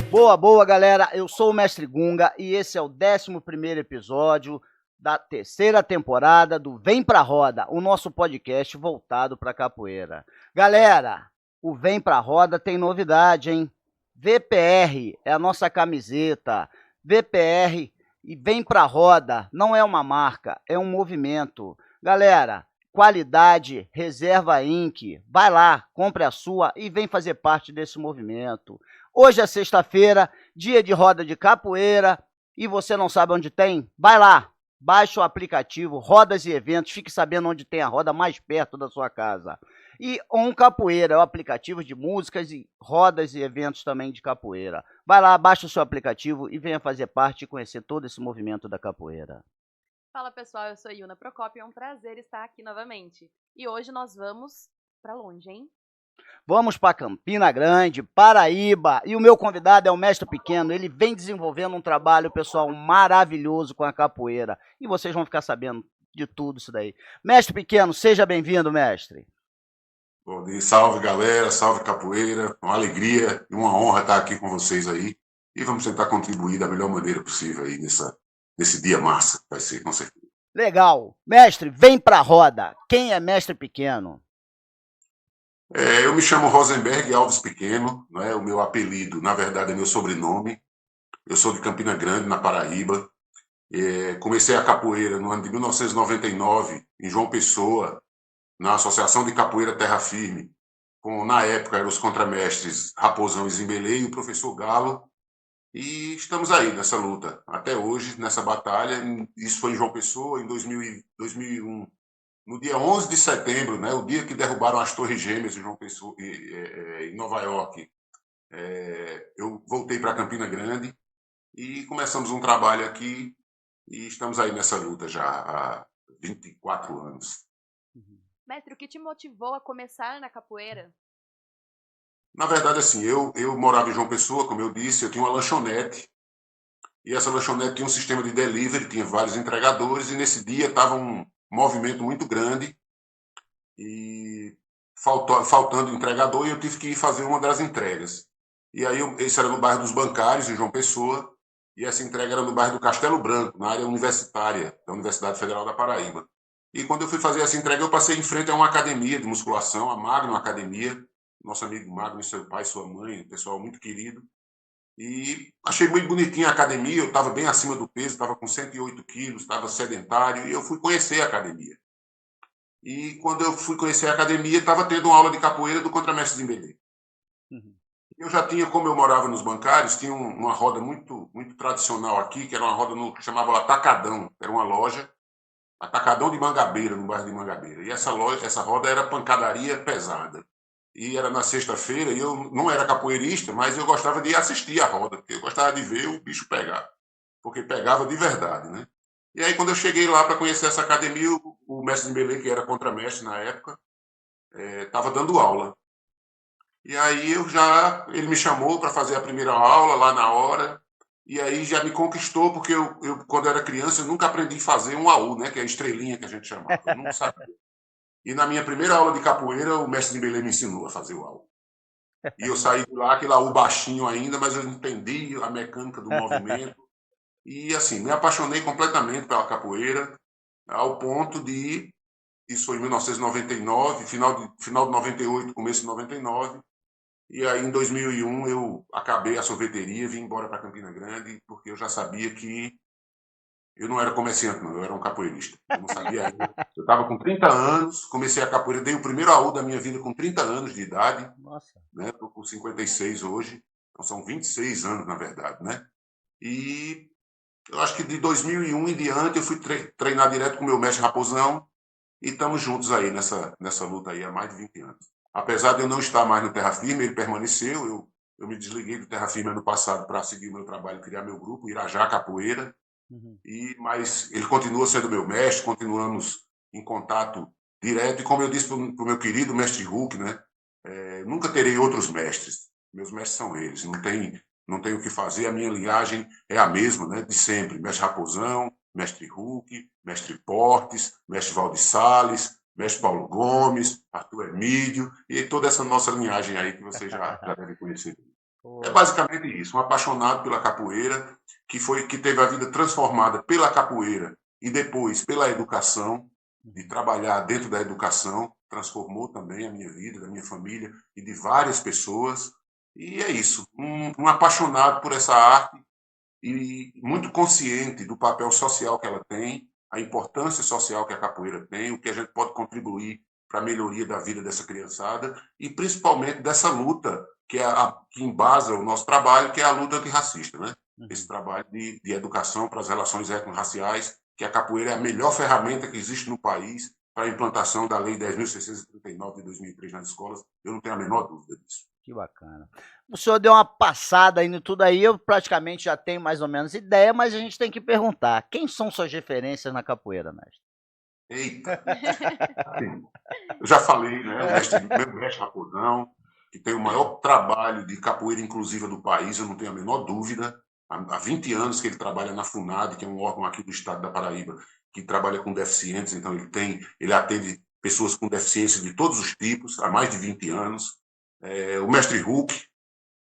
Boa, boa, galera. Eu sou o Mestre Gunga e esse é o 11º episódio da terceira temporada do Vem Pra Roda, o nosso podcast voltado para capoeira. Galera, o Vem Pra Roda tem novidade, hein? VPR é a nossa camiseta. VPR e Vem Pra Roda não é uma marca, é um movimento. Galera, qualidade, Reserva Inc. Vai lá, compre a sua e vem fazer parte desse movimento. Hoje é sexta-feira, dia de roda de capoeira, e você não sabe onde tem? Vai lá, baixa o aplicativo Rodas e Eventos, fique sabendo onde tem a roda mais perto da sua casa. E On Capoeira é o aplicativo de músicas e rodas e eventos também de capoeira. Vai lá, baixa o seu aplicativo e venha fazer parte e conhecer todo esse movimento da capoeira. Fala pessoal, eu sou Yuna Procópio, é um prazer estar aqui novamente. E hoje nós vamos pra longe, hein? Vamos para Campina Grande, Paraíba, e o meu convidado é o Mestre Pequeno. Ele vem desenvolvendo um trabalho, pessoal, maravilhoso com a capoeira. E vocês vão ficar sabendo de tudo isso daí. Mestre Pequeno, seja bem-vindo, mestre. Bom dia, salve galera, salve capoeira, uma alegria e uma honra estar aqui com vocês aí. E vamos tentar contribuir da melhor maneira possível aí nesse dia massa, vai ser, com certeza. Legal. Mestre, vem pra roda. Quem é Mestre Pequeno? Eu me chamo Rosenberg Alves Pequeno, não é? O meu apelido, na verdade, é meu sobrenome. Eu sou de Campina Grande, na Paraíba. Comecei a capoeira no ano de 1999, em João Pessoa, na Associação de Capoeira Terra Firme, na época eram os contramestres Raposão e Zimbelê e o professor Galo. E estamos aí nessa luta, até hoje, nessa batalha. Isso foi em João Pessoa, em 2001. No dia 11 de setembro, né, o dia que derrubaram as Torres Gêmeas em João Pessoa, em Nova York, eu voltei para Campina Grande e começamos um trabalho aqui e estamos aí nessa luta já há 24 anos. Mestre, o que te motivou a começar na capoeira? Na verdade, assim, eu morava em João Pessoa, como eu disse, eu tinha uma lanchonete, e essa lanchonete tinha um sistema de delivery, tinha vários entregadores, e nesse dia estava um movimento muito grande, e faltando entregador, e eu tive que ir fazer uma das entregas. E aí, esse era no bairro dos Bancários, em João Pessoa, e essa entrega era no bairro do Castelo Branco, na área universitária, da Universidade Federal da Paraíba. E quando eu fui fazer essa entrega, eu passei em frente a uma academia de musculação, a Magnum Academia, nosso amigo Magno, seu pai, sua mãe, pessoal muito querido. E achei muito bonitinha a academia, eu estava bem acima do peso, estava com 108 quilos, estava sedentário, e eu fui conhecer a academia. E quando eu fui conhecer a academia, estava tendo uma aula de capoeira do contramestre Zimbelê. Eu já tinha, como eu morava nos Bancários, tinha uma roda muito, muito tradicional aqui, que era uma roda que chamava Atacadão, era uma loja, Atacadão de Mangabeira, no bairro de Mangabeira. E essa roda era pancadaria pesada. E era na sexta-feira, e eu não era capoeirista, mas eu gostava de assistir a roda, porque eu gostava de ver o bicho pegar, porque pegava de verdade, né? E aí, quando eu cheguei lá para conhecer essa academia, o mestre Zimbelê, que era contramestre na época, estava dando aula. E aí ele me chamou para fazer a primeira aula lá na hora, e aí já me conquistou, porque eu quando era criança, eu nunca aprendi a fazer um AU, né? Que é a estrelinha que a gente chamava, eu nunca sabia. E na minha primeira aula de capoeira, o mestre Zimbelê me ensinou a fazer o AU. E eu saí de lá, aquele AU baixinho ainda, mas eu entendi a mecânica do movimento. E, assim, me apaixonei completamente pela capoeira, ao ponto de... Isso foi em 1999, final de 98, começo de 99. E aí, em 2001, eu acabei a sorveteria, vim embora para Campina Grande, porque eu já sabia que eu não era comerciante, não, eu era um capoeirista. Eu não sabia ainda. Eu estava com 30 anos, comecei a capoeira, dei o primeiro AU da minha vida com 30 anos de idade. Nossa. Né? Estou com 56 hoje, então são 26 anos, na verdade. Né? E eu acho que de 2001 em diante eu fui treinar direto com o meu mestre Raposão e estamos juntos aí nessa luta aí há mais de 20 anos. Apesar de eu não estar mais no Terra Firme, ele permaneceu. Eu me desliguei do Terra Firme ano passado para seguir o meu trabalho, criar meu grupo, Irajá Capoeira. Mas ele continua sendo meu mestre, continuamos em contato direto. E como eu disse para o meu querido mestre Hulk, né, nunca terei outros mestres. Meus mestres são eles. Não tem não tenho o que fazer, a minha linhagem é a mesma, né, de sempre. Mestre Raposão, mestre Huck, mestre Portes, mestre Valdir Salles, mestre Paulo Gomes, Arthur Emílio, e toda essa nossa linhagem aí que você já deve conhecer. É basicamente isso, um apaixonado pela capoeira, que teve a vida transformada pela capoeira e depois pela educação, de trabalhar dentro da educação, transformou também a minha vida, da minha família e de várias pessoas. E é isso, um apaixonado por essa arte e muito consciente do papel social que ela tem, a importância social que a capoeira tem, o que a gente pode contribuir para a melhoria da vida dessa criançada e principalmente dessa luta que embasa o nosso trabalho, que é a luta antirracista, né? Esse trabalho de educação para as relações étnico-raciais, que a capoeira é a melhor ferramenta que existe no país para a implantação da Lei 10.639 de 2003 nas escolas. Eu não tenho a menor dúvida disso. Que bacana. O senhor deu uma passada aí no tudo aí, eu praticamente já tenho mais ou menos ideia, mas a gente tem que perguntar, quem são suas referências na capoeira, mestre? Eita! Eu já falei, né? Meu mestre Raposão, que tem o maior trabalho de capoeira inclusiva do país, eu não tenho a menor dúvida. Há 20 anos que ele trabalha na FUNAD, que é um órgão aqui do estado da Paraíba, que trabalha com deficientes, então ele atende pessoas com deficiência de todos os tipos, há mais de 20 anos. O mestre Huck,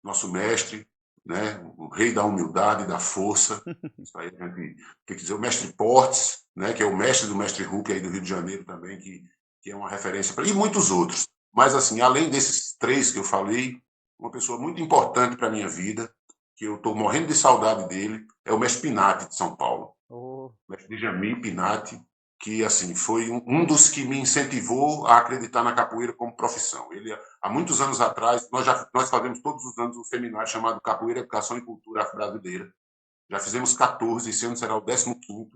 nosso mestre, né? O rei da humildade e da força. Isso aí a gente tem que dizer. O mestre Portes, né? Que é o mestre do mestre Huck aí do Rio de Janeiro também, que é uma referência para. E muitos outros. Mas, assim, além desses três que eu falei, uma pessoa muito importante para a minha vida, que eu estou morrendo de saudade dele, é o mestre Pinati, de São Paulo. O mestre Djamil Pinati, que assim foi um dos que me incentivou a acreditar na capoeira como profissão. Ele, há muitos anos atrás, nós fazemos todos os anos um seminário chamado Capoeira, Educação e Cultura Afro-Brasileira. Já fizemos 14, esse ano será o 15º.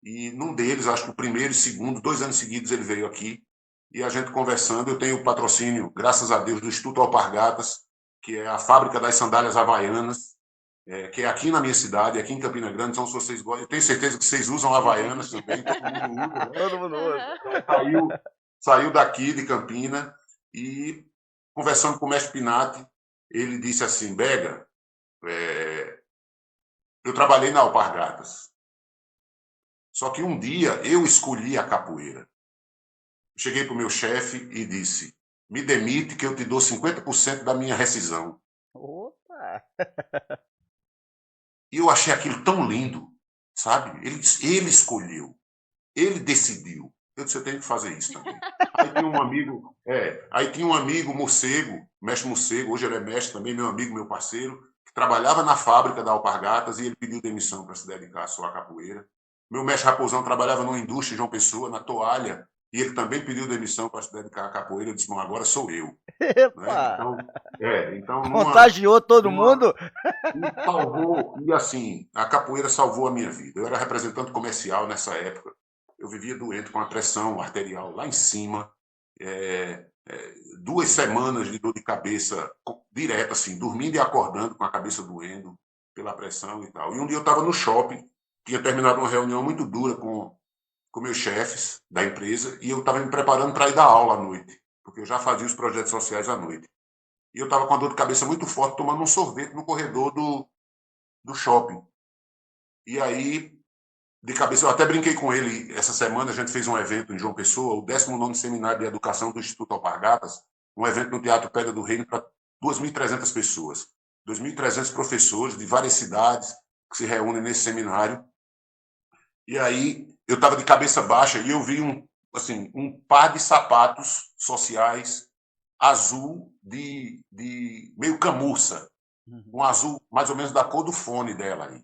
E num deles, acho que o primeiro e segundo, 2 anos seguidos ele veio aqui, e a gente conversando, eu tenho o patrocínio, graças a Deus, do Instituto Alpargatas, que é a fábrica das sandálias havaianas, que é aqui na minha cidade, aqui em Campina Grande. Então, se vocês gostam, eu tenho certeza que vocês usam havaianas também, todo mundo usa, né? Todo mundo usa. Saiu daqui de Campina e, conversando com o mestre Pinati, ele disse assim: Bega, eu trabalhei na Alpargatas, só que um dia eu escolhi a capoeira. Cheguei para o meu chefe e disse: me demite que eu te dou 50% da minha rescisão. Opa! E eu achei aquilo tão lindo, sabe? Ele escolheu, ele decidiu. Eu disse: eu tenho que fazer isso também. Aí tinha um amigo morcego, mestre morcego, hoje ele é mestre também, meu amigo, meu parceiro, que trabalhava na fábrica da Alpargatas e ele pediu demissão para se dedicar só à capoeira. Meu mestre Raposão trabalhava numa indústria em João Pessoa, na toalha, e ele também pediu demissão para se dedicar à capoeira. Eu disse: não, agora sou eu. Epa! Né? Então Contagiou todo mundo? E salvou, e assim, a capoeira salvou a minha vida. Eu era representante comercial nessa época. Eu vivia doente com a pressão arterial lá em cima. 2 semanas de dor de cabeça direta, assim, dormindo e acordando com a cabeça doendo pela pressão e tal. E um dia eu estava no shopping, tinha terminado uma reunião muito dura com meus chefes da empresa, e eu estava me preparando para ir dar aula à noite, porque eu já fazia os projetos sociais à noite. E eu estava com a dor de cabeça muito forte, tomando um sorvete no corredor do shopping. E aí, de cabeça, eu até brinquei com ele essa semana. A gente fez um evento em João Pessoa, o 19º Seminário de Educação do Instituto Alpargatas, um evento no Teatro Pedra do Reino para 2.300 pessoas, 2.300 professores de várias cidades que se reúnem nesse seminário. E aí eu estava de cabeça baixa e eu vi um par de sapatos sociais azul de meio camurça, um azul mais ou menos da cor do fone dela aí.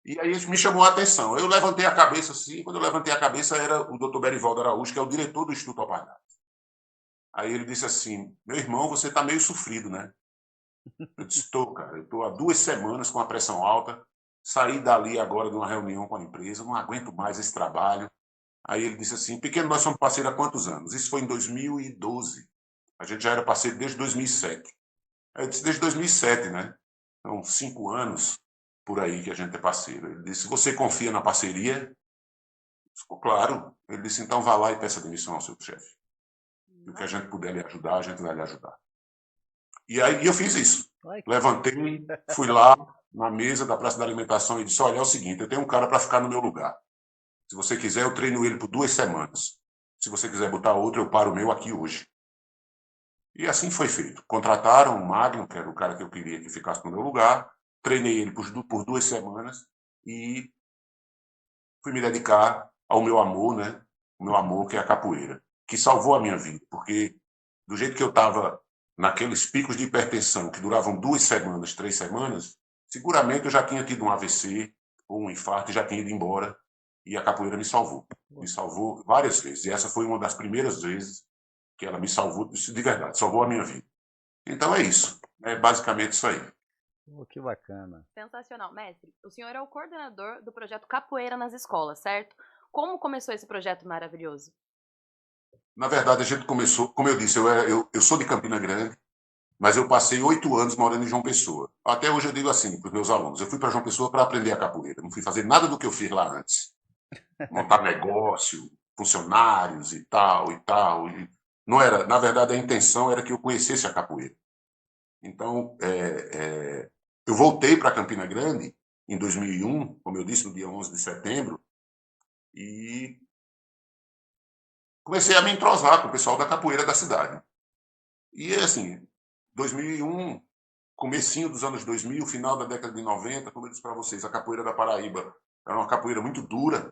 E aí isso me chamou a atenção. Eu levantei a cabeça assim, quando eu levantei a cabeça era o Dr. Berivaldo Araújo, que é o diretor do Instituto Alpargatas. Aí ele disse assim: meu irmão, você está meio sofrido, né? Eu disse: estou, cara, eu estou há 2 semanas com a pressão alta, saí dali agora de uma reunião com a empresa, não aguento mais esse trabalho. Aí ele disse assim: pequeno, nós somos parceiros há quantos anos? Isso foi em 2012. A gente já era parceiro desde 2007. Aí eu disse: desde 2007, né? Então, 5 anos por aí que a gente é parceiro. Ele disse: você confia na parceria? Eu disse: claro. Ele disse: então vá lá e peça demissão ao seu chefe. E o que a gente puder lhe ajudar, a gente vai lhe ajudar. E aí eu fiz isso. Ai, Levantei, fui lá na mesa da Praça da Alimentação e disse, olha, é o seguinte, eu tenho um cara para ficar no meu lugar. Se você quiser, eu treino ele por 2 semanas. Se você quiser botar outro, eu paro o meu aqui hoje. E assim foi feito. Contrataram o Magno, que era o cara que eu queria que ficasse no meu lugar, treinei ele por 2 semanas e fui me dedicar ao meu amor, né? O meu amor, que é a capoeira, que salvou a minha vida, porque do jeito que eu estava naqueles picos de hipertensão que duravam 2 semanas, 3 semanas, seguramente eu já tinha tido um AVC ou um infarto e já tinha ido embora, e a capoeira me salvou várias vezes, e essa foi uma das primeiras vezes que ela me salvou de verdade, salvou a minha vida. Então é isso, é basicamente isso aí. que bacana. Sensacional. Mestre, o senhor é o coordenador do projeto Capoeira nas Escolas, certo? Como começou esse projeto maravilhoso? Na verdade, a gente começou, como eu disse, eu sou de Campina Grande, mas eu passei 8 anos morando em João Pessoa. Até hoje eu digo assim para os meus alunos, eu fui para João Pessoa para aprender a capoeira, não fui fazer nada do que eu fiz lá antes. Montar negócio, funcionários e tal, e tal. E não era, na verdade, a intenção era que eu conhecesse a capoeira. Então, eu voltei para Campina Grande em 2001, como eu disse, no dia 11 de setembro, e comecei a me entrosar com o pessoal da capoeira da cidade. E, assim, 2001, comecinho dos anos 2000, final da década de 90, como eu disse para vocês, a capoeira da Paraíba era uma capoeira muito dura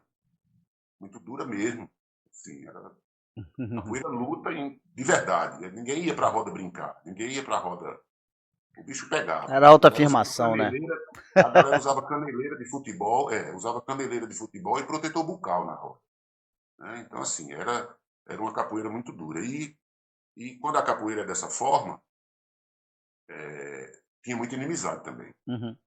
mesmo. Assim, era capoeira luta de verdade. Ninguém ia para a roda brincar, ninguém ia para a roda. O bicho pegava. Era autoafirmação, né? A galera usava caneleira de futebol, usava caneleira de futebol e protetor bucal na roda. Né? Então, assim, era uma capoeira muito dura. E quando a capoeira é dessa forma, tinha muita inimizade também. Uhum.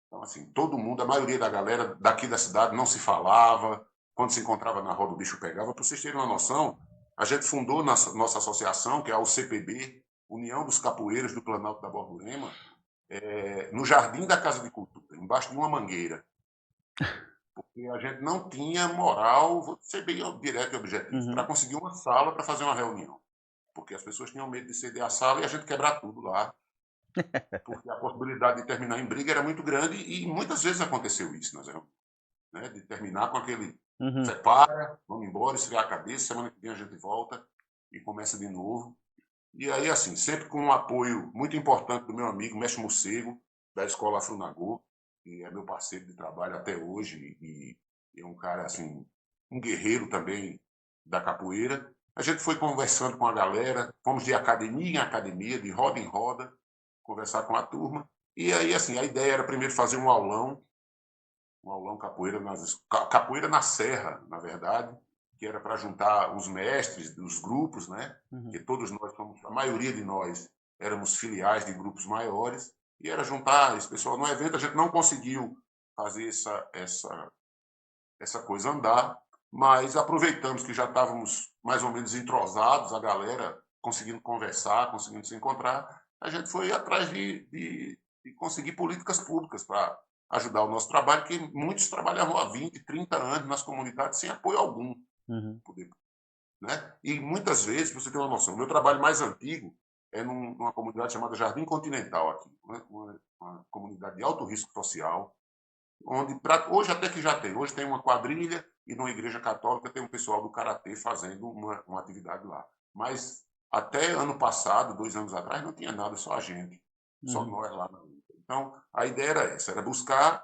Então, assim, todo mundo, a maioria da galera daqui da cidade não se falava. Quando se encontrava na roda, o bicho pegava. Para vocês terem uma noção, a gente fundou nossa associação, que é a UCPB, União dos Capoeiros do Planalto da Borborema, no jardim da Casa de Cultura, embaixo de uma mangueira. Porque a gente não tinha moral, vou ser bem direto e objetivo, para conseguir uma sala para fazer uma reunião. Porque as pessoas tinham medo de ceder a sala e a gente quebrar tudo lá. Porque a possibilidade de terminar em briga era muito grande e muitas vezes aconteceu isso nas reuniões. Né? De terminar com aquele separa, vamos embora, esfriar a cabeça, semana que vem a gente volta e começa de novo. E aí, assim, sempre com um apoio muito importante do meu amigo, Mestre Morcego, da Escola Afronagô, que é meu parceiro de trabalho até hoje e é um cara, assim, um guerreiro também da capoeira. A gente foi conversando com a galera, fomos de academia em academia, de roda em roda, conversar com a turma. E aí, assim, a ideia era primeiro fazer um aulão capoeira, capoeira na serra, na verdade, que era para juntar os mestres dos grupos, né? Que todos nós, a maioria de nós, éramos filiais de grupos maiores, e era juntar esse pessoal no evento. A gente não conseguiu fazer essa coisa andar, mas aproveitamos que já estávamos mais ou menos entrosados, a galera conseguindo conversar, conseguindo se encontrar, a gente foi atrás de conseguir políticas públicas para ajudar o nosso trabalho, que muitos trabalhavam há 20, 30 anos nas comunidades sem apoio algum. Né? E muitas vezes, para você ter uma noção, o meu trabalho mais antigo é numa comunidade chamada Jardim Continental, aqui, né? uma comunidade de alto risco social, onde hoje até que já tem. Hoje tem uma quadrilha e numa igreja católica tem um pessoal do Karatê fazendo uma atividade lá. Mas até ano passado, 2 anos atrás, não tinha nada, só a gente. Só nós lá na luta. Então, a ideia era essa, era buscar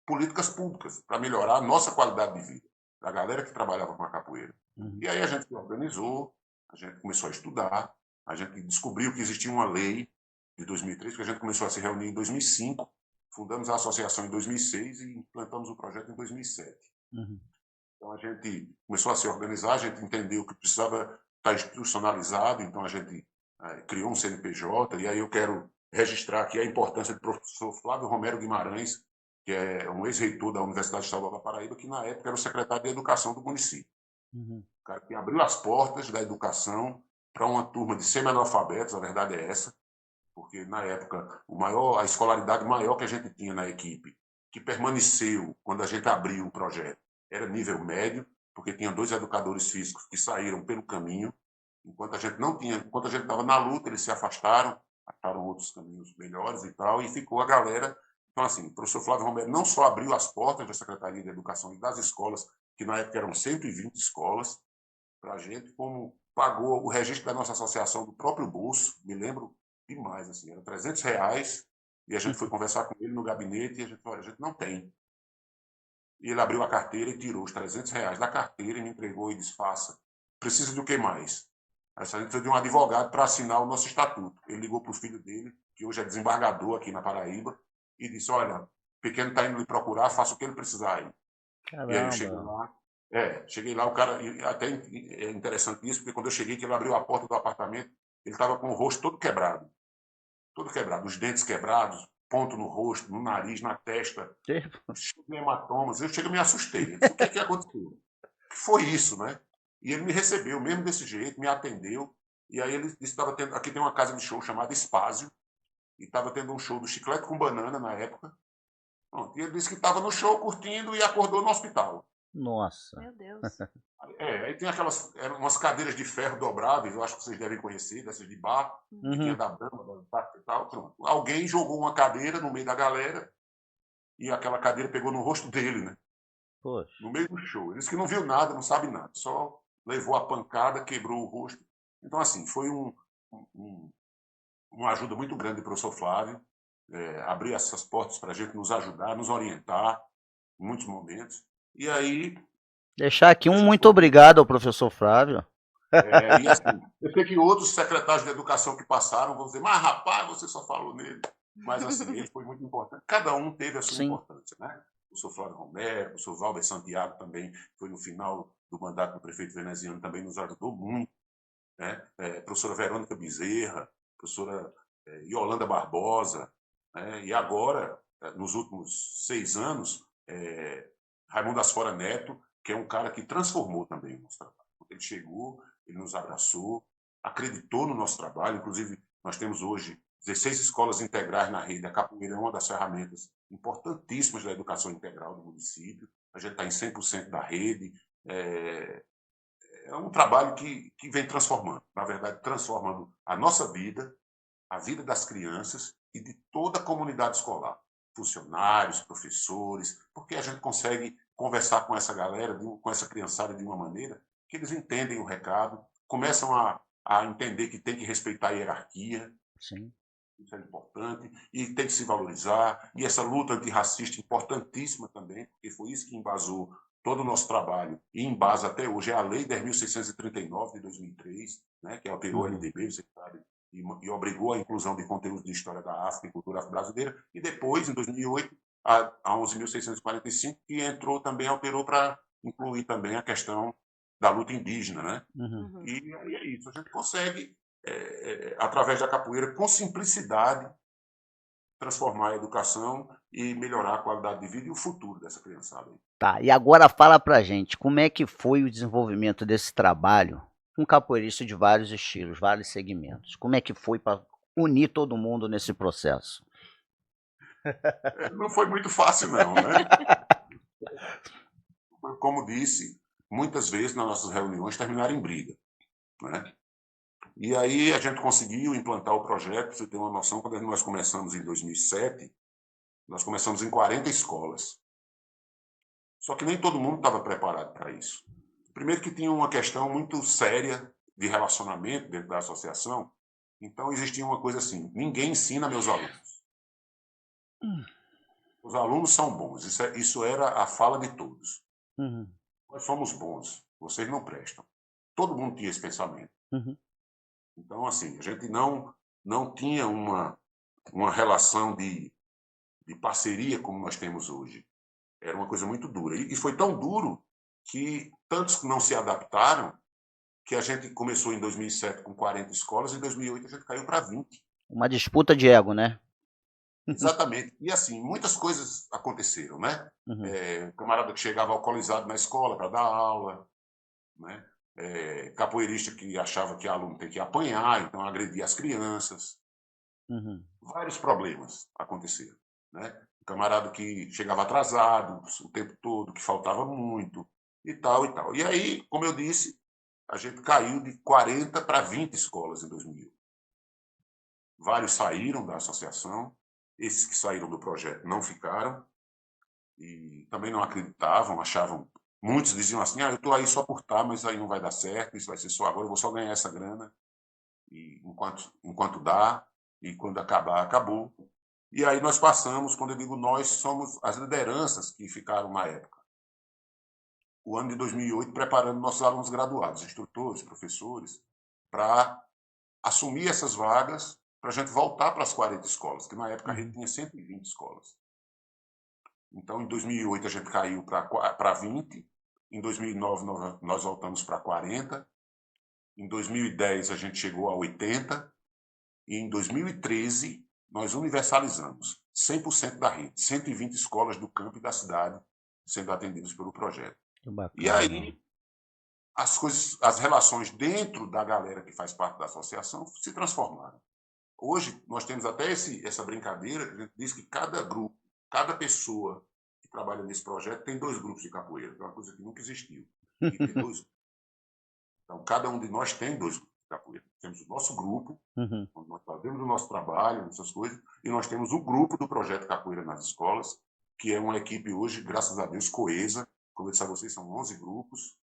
políticas públicas para melhorar a nossa qualidade de vida, da galera que trabalhava com a capoeira. E aí a gente se organizou, a gente começou a estudar, a gente descobriu que existia uma lei de 2003, que a gente começou a se reunir em 2005, fundamos a associação em 2006 e implantamos o projeto em 2007. Então a gente começou a se organizar, a gente entendeu que precisava estar institucionalizado, então a gente criou um CNPJ, e aí eu quero registrar aqui a importância do professor Flávio Romero Guimarães, que é um ex-reitor da Universidade Estadual da Paraíba, que na época era o secretário de Educação do município. O cara que abriu as portas da educação para uma turma de semi-analfabetos, a verdade é essa, porque na época a escolaridade maior que a gente tinha na equipe, que permaneceu quando a gente abriu o projeto, era nível médio, porque tinha 2 educadores físicos que saíram pelo caminho, enquanto a gente não tinha, enquanto a gente estava na luta, eles se afastaram, acharam outros caminhos melhores e tal, e ficou a galera. Então, assim, o professor Flávio Romero não só abriu as portas da Secretaria de Educação e das escolas, que na época eram 120 escolas, para a gente, como pagou o registro da nossa associação do próprio bolso, me lembro demais, assim, era R$ 300, e a gente foi conversar com ele no gabinete, e a gente falou, a gente não tem. E ele abriu a carteira e tirou os R$ 300 da carteira e me entregou e disse, faça. Precisa do que mais? Aí a gente precisa de um advogado para assinar o nosso estatuto. Ele ligou para o filho dele, que hoje é desembargador aqui na Paraíba, e disse, olha, o pequeno está indo lhe procurar, faça o que ele precisar aí. Caramba. E aí eu cheguei lá, o cara, e até é interessante isso, porque quando eu cheguei, que ele abriu a porta do apartamento, ele estava com o rosto todo quebrado, os dentes quebrados, ponto no rosto, no nariz, na testa, hematomas. Eu cheguei e me assustei. Eu disse, o que aconteceu? O que foi isso, né? E ele me recebeu, mesmo desse jeito, me atendeu, e aí ele disse que estava tendo, aqui tem uma casa de show chamada Espásio, e estava tendo um show do Chiclete com Banana na época. Pronto, e ele disse que estava no show curtindo e acordou no hospital. Nossa. Meu Deus. Aí tem eram umas cadeiras de ferro dobráveis, eu acho que vocês devem conhecer, dessas de bar, que tinha da Brahma, da Antártica e tal. Pronto. Alguém jogou uma cadeira no meio da galera e aquela cadeira pegou no rosto dele, né? Poxa. No meio do show. Ele disse que não viu nada, não sabe nada, só levou a pancada, quebrou o rosto. Então, assim, foi uma ajuda muito grande do professor Flávio, abrir essas portas para a gente nos ajudar, nos orientar em muitos momentos. E aí... Deixar aqui um muito obrigado ao professor Flávio. E assim, eu sei que outros secretários de educação que passaram vão dizer, mas rapaz, você só falou nele. Mas assim, ele foi muito importante. Cada um teve a sua importância, né? O professor Flávio Romero, o professor Valber Santiago também foi no final do mandato do prefeito veneziano, também nos ajudou muito, né? Professora Verônica Bezerra, professora Yolanda Barbosa, né? E agora, nos últimos 6 anos, Raimundo Asfora Neto, que é um cara que transformou também o nosso trabalho. Ele chegou, ele nos abraçou, acreditou no nosso trabalho. Inclusive, nós temos hoje 16 escolas integrais na rede. A capoeira é uma das ferramentas importantíssimas da educação integral do município. A gente está em 100% da rede. É um trabalho que vem transformando, na verdade, transformando a nossa vida, a vida das crianças e de toda a comunidade escolar. Funcionários, professores, porque a gente consegue conversar com essa galera, com essa criançada de uma maneira que eles entendem o recado, começam a entender que tem que respeitar a hierarquia. Sim. Isso é importante, e tem que se valorizar. E essa luta antirracista importantíssima também, porque foi isso que embasou todo o nosso trabalho, e embasa até hoje, é a Lei 10.639 de 2003, né, que alterou a LDB, você sabe, e obrigou a inclusão de conteúdos de história da África e cultura afro-brasileira, e depois, em 2008, a 11.645, que entrou também, alterou para incluir também a questão da luta indígena, né? E é isso, a gente consegue, através da capoeira, com simplicidade, transformar a educação e melhorar a qualidade de vida e o futuro dessa criançada. Tá, e agora fala pra gente, como é que foi o desenvolvimento desse trabalho com capoeirista de vários estilos, vários segmentos? Como é que foi para unir todo mundo nesse processo? Não foi muito fácil, não, né? Como disse, muitas vezes nas nossas reuniões terminaram em briga, né? E aí a gente conseguiu implantar o projeto, para você ter uma noção, quando nós começamos em 2007, nós começamos em 40 escolas. Só que nem todo mundo estava preparado para isso. Primeiro que tinha uma questão muito séria de relacionamento dentro da associação, então existia uma coisa assim, ninguém ensina meus alunos. Os alunos são bons, isso era a fala de todos. Nós somos bons, vocês não prestam. Todo mundo tinha esse pensamento. Então, assim, a gente não tinha uma relação de parceria como nós temos hoje. Era uma coisa muito dura. E foi tão duro que tantos não se adaptaram que a gente começou em 2007 com 40 escolas e em 2008 a gente caiu para 20. Uma disputa de ego, né? Exatamente. E assim, muitas coisas aconteceram, né? Camarada que chegava alcoolizado na escola para dar aula, né? Capoeirista que achava que aluno tem que apanhar, então agredia as crianças. Vários problemas aconteceram, né? Camarada que chegava atrasado o tempo todo, que faltava muito, e tal, e tal. E aí, como eu disse, a gente caiu de 40 para 20 escolas em 2008. Vários saíram da associação, esses que saíram do projeto não ficaram, e também não acreditavam, achavam, muitos diziam assim, eu estou aí só por estar, mas aí não vai dar certo, isso vai ser só agora, eu vou só ganhar essa grana, e enquanto dá, e quando acabar, acabou. E aí nós passamos, quando eu digo nós, somos as lideranças que ficaram na época. O ano de 2008, preparando nossos alunos graduados, instrutores, professores, para assumir essas vagas, para a gente voltar para as 40 escolas, que na época a gente tinha 120 escolas. Então, em 2008, a gente caiu para 20, em 2009, nós voltamos para 40, em 2010, a gente chegou a 80, e em 2013, nós universalizamos 100% da rede, 120 escolas do campo e da cidade sendo atendidas pelo projeto. E aí, as relações dentro da galera que faz parte da associação se transformaram. Hoje, nós temos até essa brincadeira, que a gente diz que cada grupo, cada pessoa que trabalha nesse projeto tem 2 grupos de capoeira, que é uma coisa que nunca existiu. E tem 2. Então, cada um de nós tem 2 grupos de capoeira. Temos o nosso grupo, onde nós fazemos o nosso trabalho, essas coisas, e nós temos o grupo do Projeto Capoeira nas Escolas, que é uma equipe hoje, graças a Deus, coesa. Como eu disse a vocês, são 11 grupos,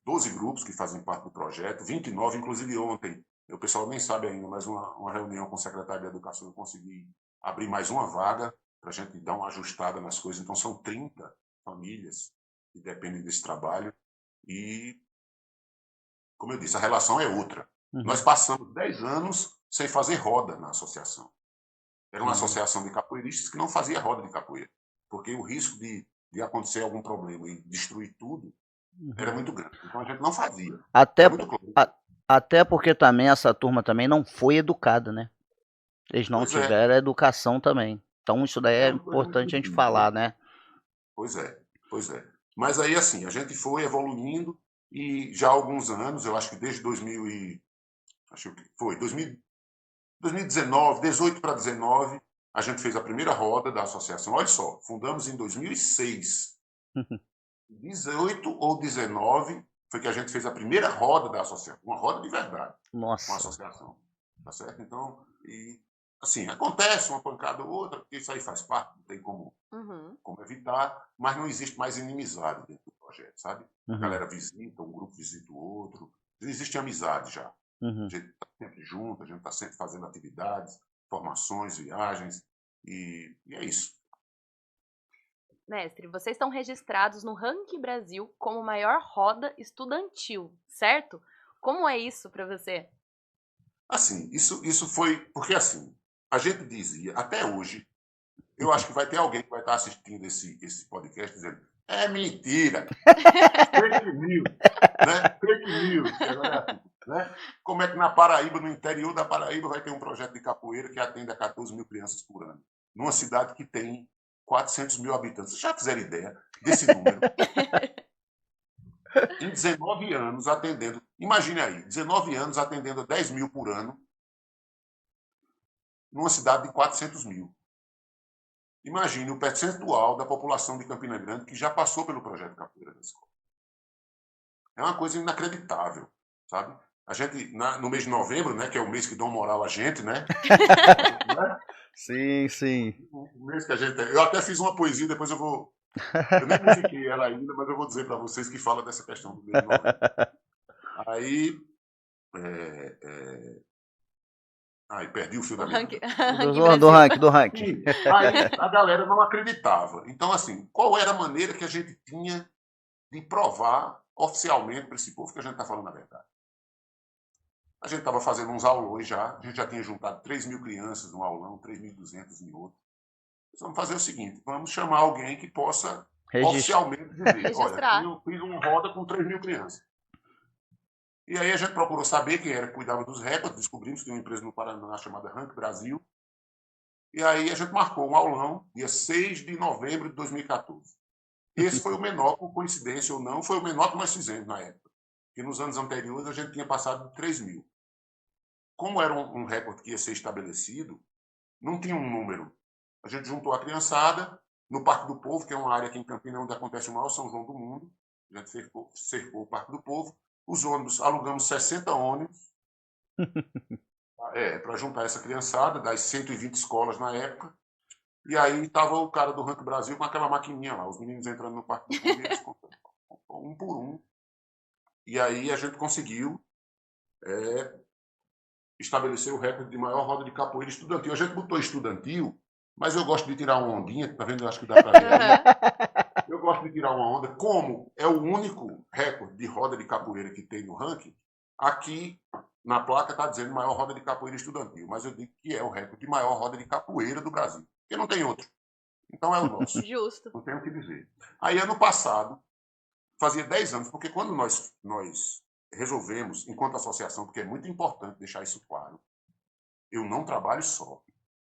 12 grupos que fazem parte do projeto, 29, inclusive ontem, o pessoal nem sabe ainda, mas uma reunião com o secretário de Educação eu consegui abrir mais uma vaga para a gente dar uma ajustada nas coisas. Então, são 30 famílias que dependem desse trabalho e, como eu disse, a relação é outra. Nós passamos 10 anos sem fazer roda na associação. Era uma associação de capoeiristas que não fazia roda de capoeira, porque o risco de acontecer algum problema e destruir tudo era muito grande. Então, a gente não fazia. Até porque também essa turma também não foi educada, né? Eles não tiveram educação também. Então, isso daí é importante a gente falar, né? Pois é. Mas aí, assim, a gente foi evoluindo e já há alguns anos, eu acho que desde 2019, 18 para 19, a gente fez a primeira roda da associação. Olha só, fundamos em 2006. 18 ou 19 foi que a gente fez a primeira roda da associação. Uma roda de verdade. Nossa. Com a associação. Tá certo? Então, assim, acontece uma pancada ou outra, porque isso aí faz parte, não tem como evitar, mas não existe mais inimizade dentro do projeto, sabe? A galera visita, um grupo visita o outro, existe amizade já. A gente está sempre junto, a gente está sempre fazendo atividades, formações, viagens, e é isso. Mestre, vocês estão registrados no Ranking Brasil como maior roda estudantil, certo? Como é isso para você? Assim, isso foi... Porque, assim, a gente dizia, até hoje, eu acho que vai ter alguém que vai estar assistindo esse podcast dizendo é mentira, fake news, né? Fake news. Né? Como é que na Paraíba, no interior da Paraíba, vai ter um projeto de capoeira que atende a 14 mil crianças por ano, numa cidade que tem 400 mil habitantes. Vocês já fizeram ideia desse número? Em 19 anos atendendo, imagine aí, 19 anos atendendo a 10 mil por ano, numa cidade de 400 mil. Imagine o percentual da população de Campina Grande que já passou pelo projeto Capoeira da Escola. É uma coisa inacreditável, sabe? A gente, no mês de novembro, né, que é o mês que dão moral a gente, né? Sim. O mês que a gente... Eu até fiz uma poesia, depois eu vou... Eu nem musiquei ela ainda, mas eu vou dizer para vocês que fala dessa questão do mês de novembro. Aí... Ai, perdi o fio da minha... Do ranking. Aí a galera não acreditava. Então, assim, qual era a maneira que a gente tinha de provar oficialmente para esse povo que a gente está falando a verdade? A gente estava fazendo uns aulões já, a gente já tinha juntado 3 mil crianças num aulão, 3.200 em outro. Vamos fazer o seguinte, vamos chamar alguém que possa oficialmente dizer, olha, eu fiz uma roda com 3 mil crianças. E aí a gente procurou saber quem era que cuidava dos recordes, descobrimos que tinha uma empresa no Paraná chamada Ranking Brasil. E aí a gente marcou um aulão, dia 6 de novembro de 2014. Esse foi o menor, por coincidência ou não, foi o menor que nós fizemos na época. Porque nos anos anteriores a gente tinha passado de 3 mil. Como era um recorde que ia ser estabelecido, não tinha um número. A gente juntou a criançada no Parque do Povo, que é uma área aqui em Campinas onde acontece o maior São João do mundo. A gente cercou o Parque do Povo. Os ônibus, alugamos 60 ônibus para juntar essa criançada, das 120 escolas na época. E aí estava o cara do Ranking Brasil com aquela maquininha lá, os meninos entrando no Parque do Povo e eles contam um por um. E aí a gente conseguiu estabelecer o recorde de maior roda de capoeira estudantil. A gente botou estudantil, mas eu gosto de tirar uma ondinha, tá vendo? Eu acho que dá para ver aí. Eu gosto de tirar uma onda. Como é o único recorde de roda de capoeira que tem no ranking, aqui na placa está dizendo maior roda de capoeira estudantil, mas eu digo que é o recorde de maior roda de capoeira do Brasil, porque não tem outro. Então é o nosso. Justo. Não tenho o que dizer. Aí, ano passado, fazia 10 anos, porque quando nós resolvemos, enquanto associação, porque é muito importante deixar isso claro, eu não trabalho só.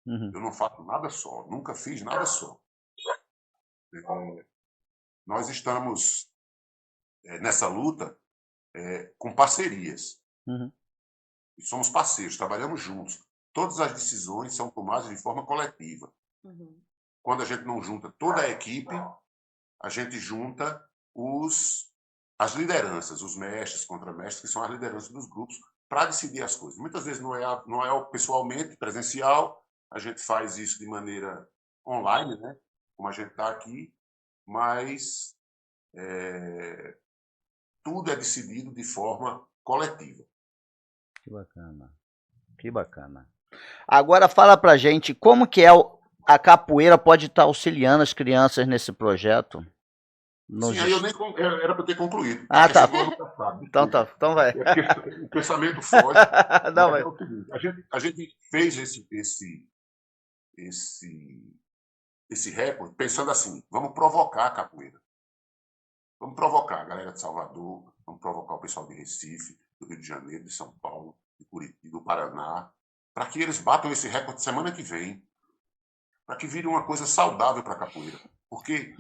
Eu não faço nada só, nunca fiz nada só. Nós estamos nessa luta com parcerias. E somos parceiros, trabalhamos juntos. Todas as decisões são tomadas de forma coletiva. Quando a gente não junta toda a equipe, a gente junta as lideranças, os mestres, contramestres, que são as lideranças dos grupos, para decidir as coisas. Muitas vezes não é pessoalmente, presencial, a gente faz isso de maneira online, né? Como a gente está aqui, mas tudo é decidido de forma coletiva. Que bacana. Que bacana. Agora fala pra gente como que a capoeira pode estar auxiliando as crianças nesse projeto. Sim, aí eu nem era para ter concluído. Ah, tá. Então tá, então vai. O pensamento foge. Não, vai. É o seguinte, a gente fez esse recorde pensando assim, vamos provocar a capoeira. Vamos provocar a galera de Salvador, vamos provocar o pessoal de Recife, do Rio de Janeiro, de São Paulo, de Curitiba, do Paraná, para que eles batam esse recorde semana que vem, para que vire uma coisa saudável para a capoeira. Porque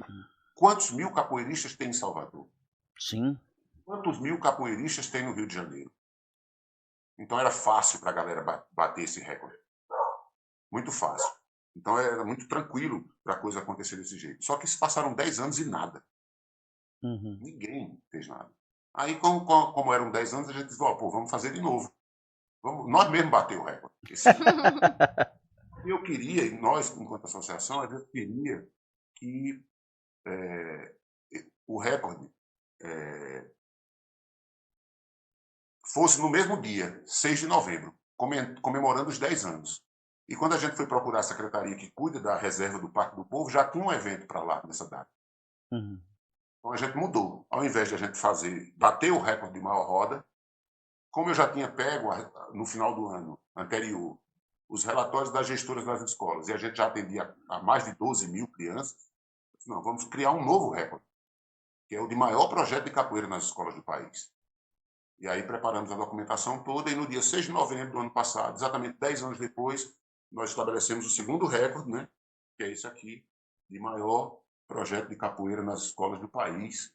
quantos mil capoeiristas tem em Salvador? Sim. Quantos mil capoeiristas tem no Rio de Janeiro? Então era fácil para a galera bater esse recorde. Muito fácil. Então era muito tranquilo para a coisa acontecer desse jeito. Só que se passaram 10 anos e nada. Ninguém fez nada. Aí, como eram 10 anos, a gente disse, vamos fazer de novo. Nós mesmos bater o recorde. Eu queria, e nós, enquanto associação, a gente queria que o recorde fosse no mesmo dia, 6 de novembro, comemorando os 10 anos. E quando a gente foi procurar a secretaria que cuida da reserva do Parque do Povo, já tinha um evento para lá, nessa data. Então a gente mudou. Ao invés de a gente bater o recorde de maior roda, como eu já tinha pego no final do ano anterior os relatórios das gestoras das escolas, e a gente já atendia a mais de 12 mil crianças, não, vamos criar um novo recorde, que é o de maior projeto de capoeira nas escolas do país. E aí preparamos a documentação toda, e no dia 6 de novembro do ano passado, exatamente 10 anos depois, nós estabelecemos o segundo recorde, né, que é esse aqui, de maior projeto de capoeira nas escolas do país,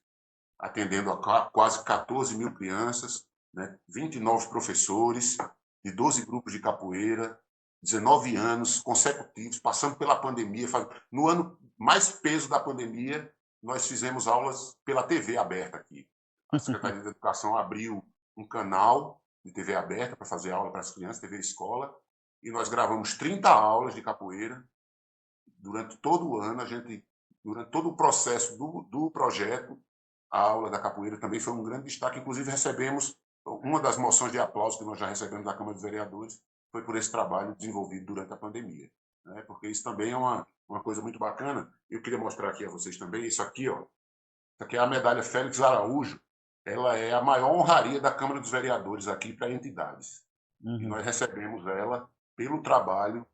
atendendo a quase 14 mil crianças, né, 29 professores, de 12 grupos de capoeira, 19 anos consecutivos, passando pela pandemia. No ano mais peso da pandemia, nós fizemos aulas pela TV aberta aqui. A Secretaria da Educação abriu um canal de TV aberta para fazer aula para as crianças, TV Escola, e nós gravamos 30 aulas de capoeira durante todo o ano. Durante todo o processo do projeto, a aula da capoeira também foi um grande destaque. Inclusive, recebemos uma das moções de aplauso que nós já recebemos da Câmara dos Vereadores, foi por esse trabalho desenvolvido durante a pandemia, né? Porque isso também é uma coisa muito bacana. Eu queria mostrar aqui a vocês também, isso aqui é a medalha Félix Araújo. Ela é a maior honraria da Câmara dos Vereadores aqui para entidades. E nós recebemos ela pelo trabalho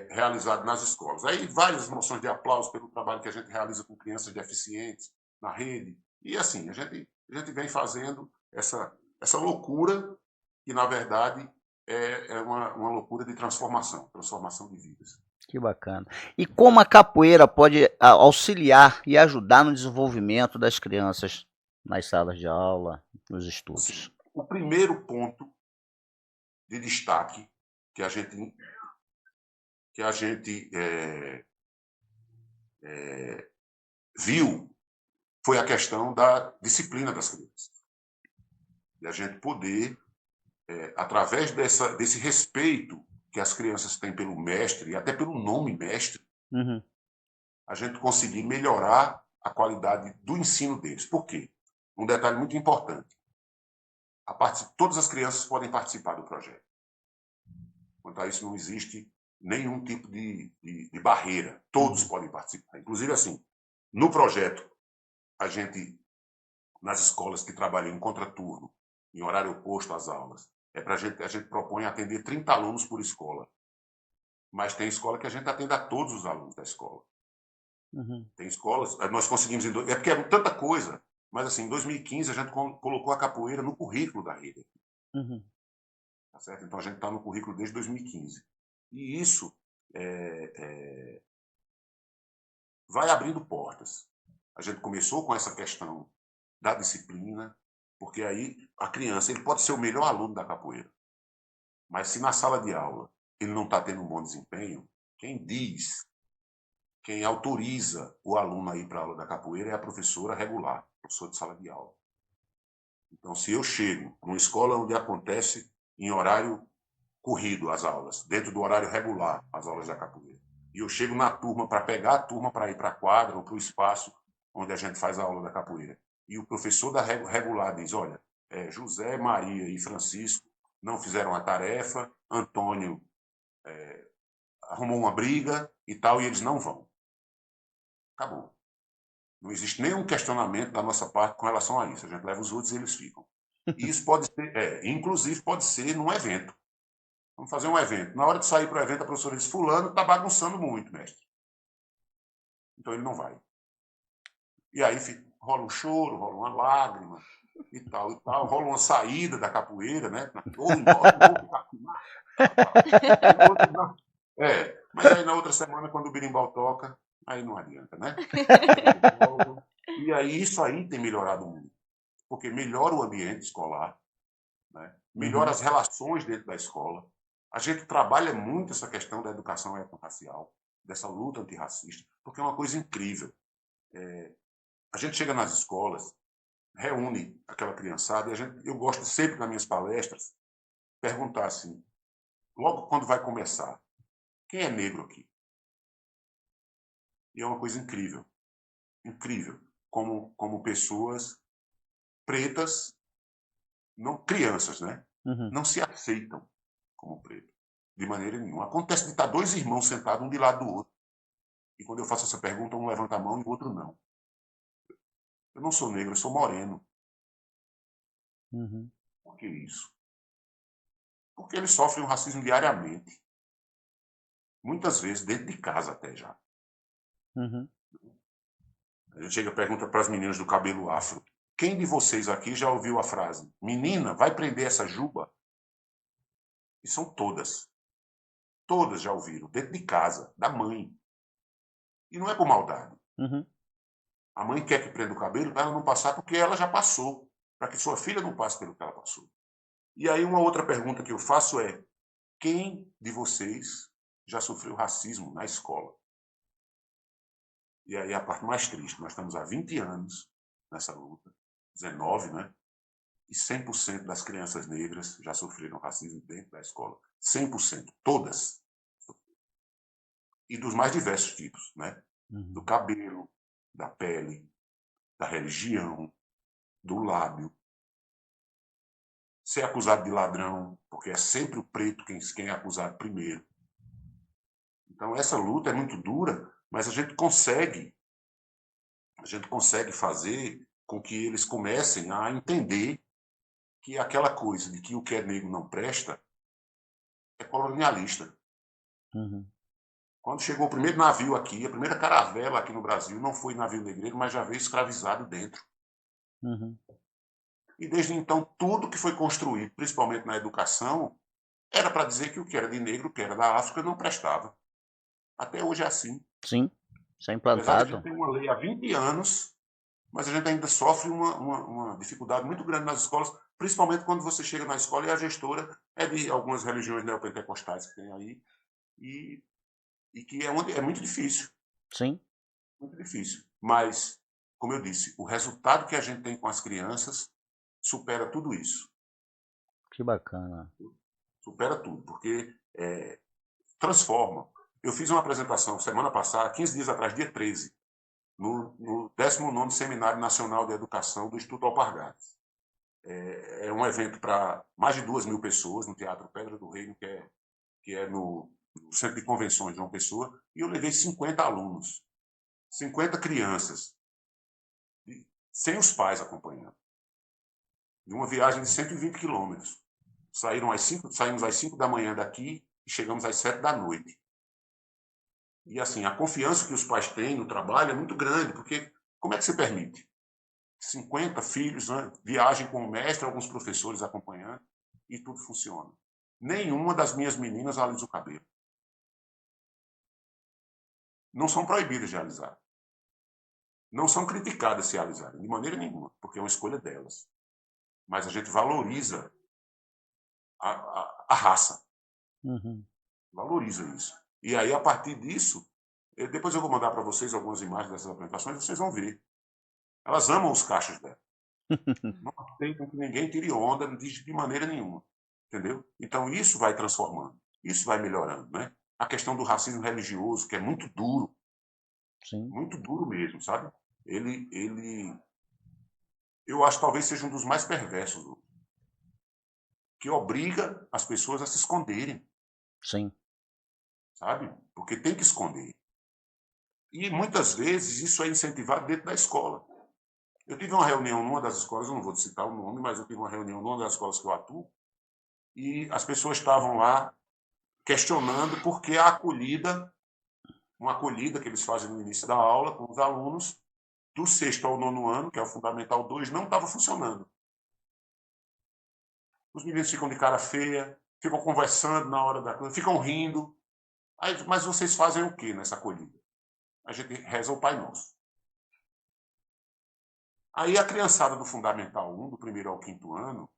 realizado nas escolas. Aí várias moções de aplauso pelo trabalho que a gente realiza com crianças deficientes na rede. E assim, a gente vem fazendo essa loucura que, na verdade, é uma loucura de transformação de vidas. Que bacana. E como a capoeira pode auxiliar e ajudar no desenvolvimento das crianças nas salas de aula, nos estudos? Sim. O primeiro ponto de destaque que a gente viu foi a questão da disciplina das crianças. E a gente poder, através desse respeito que as crianças têm pelo mestre, e até pelo nome mestre, a gente conseguir melhorar a qualidade do ensino deles. Por quê? Um detalhe muito importante. Todas as crianças podem participar do projeto. Quanto a isso, não existe nenhum tipo de barreira. Todos podem participar. Inclusive, assim, no projeto, a gente, nas escolas que trabalham em contraturno, em horário oposto às aulas, a gente propõe atender 30 alunos por escola. Mas tem escola que a gente atende a todos os alunos da escola. Tem escolas, nós conseguimos... É porque é tanta coisa, mas assim, em 2015 a gente colocou a capoeira no currículo da rede. Tá certo? Então a gente está no currículo desde 2015. E isso vai abrindo portas. A gente começou com essa questão da disciplina, porque aí a criança, ele pode ser o melhor aluno da capoeira, mas se na sala de aula ele não está tendo um bom desempenho, quem autoriza o aluno a ir para a aula da capoeira é a professora regular, professor de sala de aula. Então, se eu chego numa escola onde acontece em horário corrido as aulas, dentro do horário regular as aulas da capoeira, e eu chego na turma para pegar a turma para ir para a quadra ou para o espaço onde a gente faz a aula da capoeira, e o professor da regular diz, olha, José, Maria e Francisco não fizeram a tarefa, Antônio arrumou uma briga e tal, e eles não vão. Acabou. Não existe nenhum questionamento da nossa parte com relação a isso. A gente leva os outros e eles ficam. E isso pode ser, inclusive pode ser num evento. Vamos fazer um evento. Na hora de sair para o evento, a professora diz, fulano está bagunçando muito, mestre. Então ele não vai. E aí rola um choro, rola uma lágrima e tal, rola uma saída da capoeira, né? Ou embora, mas aí na outra semana, quando o berimbau toca, aí não adianta, né? E aí isso aí tem melhorado muito, porque melhora o ambiente escolar, né? Melhora as relações dentro da escola. A gente trabalha muito essa questão da educação étnico-racial, dessa luta antirracista, porque é uma coisa incrível. A gente chega nas escolas, reúne aquela criançada, e eu gosto sempre, nas minhas palestras, perguntar assim, logo quando vai começar, quem é negro aqui? E é uma coisa incrível, incrível, como pessoas pretas, não crianças, né? Não se aceitam como preto, de maneira nenhuma. Acontece de estar dois irmãos sentados um de lado do outro, e quando eu faço essa pergunta, um levanta a mão e o outro não. Eu não sou negro, eu sou moreno. Por que isso? Porque eles sofrem o racismo diariamente. Muitas vezes dentro de casa até já. A gente chega e pergunta para as meninas do cabelo afro, quem de vocês aqui já ouviu a frase, menina, vai prender essa juba? E são todas. Todas já ouviram, dentro de casa, da mãe. E não é por maldade. A mãe quer que prenda o cabelo para ela não passar porque ela já passou, para que sua filha não passe pelo que ela passou. E aí uma outra pergunta que eu faço é, quem de vocês já sofreu racismo na escola? E aí a parte mais triste, nós estamos há 20 anos nessa luta, 19, né? E 100% das crianças negras já sofreram racismo dentro da escola. 100%, todas. E dos mais diversos tipos, né? Do cabelo, da pele, da religião, do lábio. Ser acusado de ladrão, porque é sempre o preto quem é acusado primeiro. Então essa luta é muito dura, mas a gente consegue fazer com que eles comecem a entender que aquela coisa de que o que é negro não presta é colonialista. Quando chegou o primeiro navio aqui, a primeira caravela aqui no Brasil, não foi navio negreiro, mas já veio escravizado dentro. E desde então, tudo que foi construído, principalmente na educação, era para dizer que o que era de negro, o que era da África, não prestava. Até hoje é assim. Sim, isso é Apesar de a implantado. gente ter uma lei há 20 anos, mas a gente ainda sofre uma dificuldade muito grande nas escolas, principalmente quando você chega na escola e a gestora é de algumas religiões neopentecostais que tem aí, e que é muito difícil. Sim. Muito difícil. Mas como eu disse, o resultado que a gente tem com as crianças supera tudo isso. Que bacana. Supera tudo, porque transforma. Eu fiz uma apresentação semana passada, 15 dias atrás, dia 13, no 19º Seminário Nacional de Educação do Instituto Alpargatas. É um evento para mais de 2.000 pessoas no Teatro Pedra do Reino, que é no Centro de Convenções de João Pessoa, e eu levei 50 alunos, 50 crianças, sem os pais acompanhando, de uma viagem de 120 quilômetros. Saímos às 5 da manhã daqui e chegamos às 7 da noite. E assim, a confiança que os pais têm no trabalho é muito grande, porque como é que se permite? 50 filhos, né, viagem com o mestre, alguns professores acompanhando, e tudo funciona. Nenhuma das minhas meninas alisa o cabelo. Não são proibidas de alisar. Não são criticadas se alisarem, de maneira nenhuma, porque é uma escolha delas. Mas a gente valoriza a raça. Uhum. Valoriza isso. E aí, a partir disso, depois eu vou mandar para vocês algumas imagens dessas apresentações, vocês vão ver. Elas amam os cachos dela. Não aceitam que ninguém tire onda de maneira nenhuma. Entendeu? Então, isso vai transformando. Isso vai melhorando, né? A questão do racismo religioso, que é muito duro. Sim. Muito duro mesmo, sabe? Eu acho que talvez seja um dos mais perversos, que obriga as pessoas a se esconderem. Sim. Sabe? Porque tem que esconder. E muitas vezes isso é incentivado dentro da escola. Eu tive uma reunião numa das escolas, eu não vou citar o nome, mas eu tive uma reunião numa das escolas que eu atuo, e as pessoas estavam lá questionando por que a acolhida, uma acolhida que eles fazem no início da aula com os alunos, do 6º ao 9º ano, que é o Fundamental 2, não estava funcionando. Os meninos ficam de cara feia, ficam conversando na hora da coisa, ficam rindo. Aí, mas vocês fazem o quê nessa acolhida? A gente reza o Pai Nosso. Aí a criançada do Fundamental 1, do 1º ao 5º ano,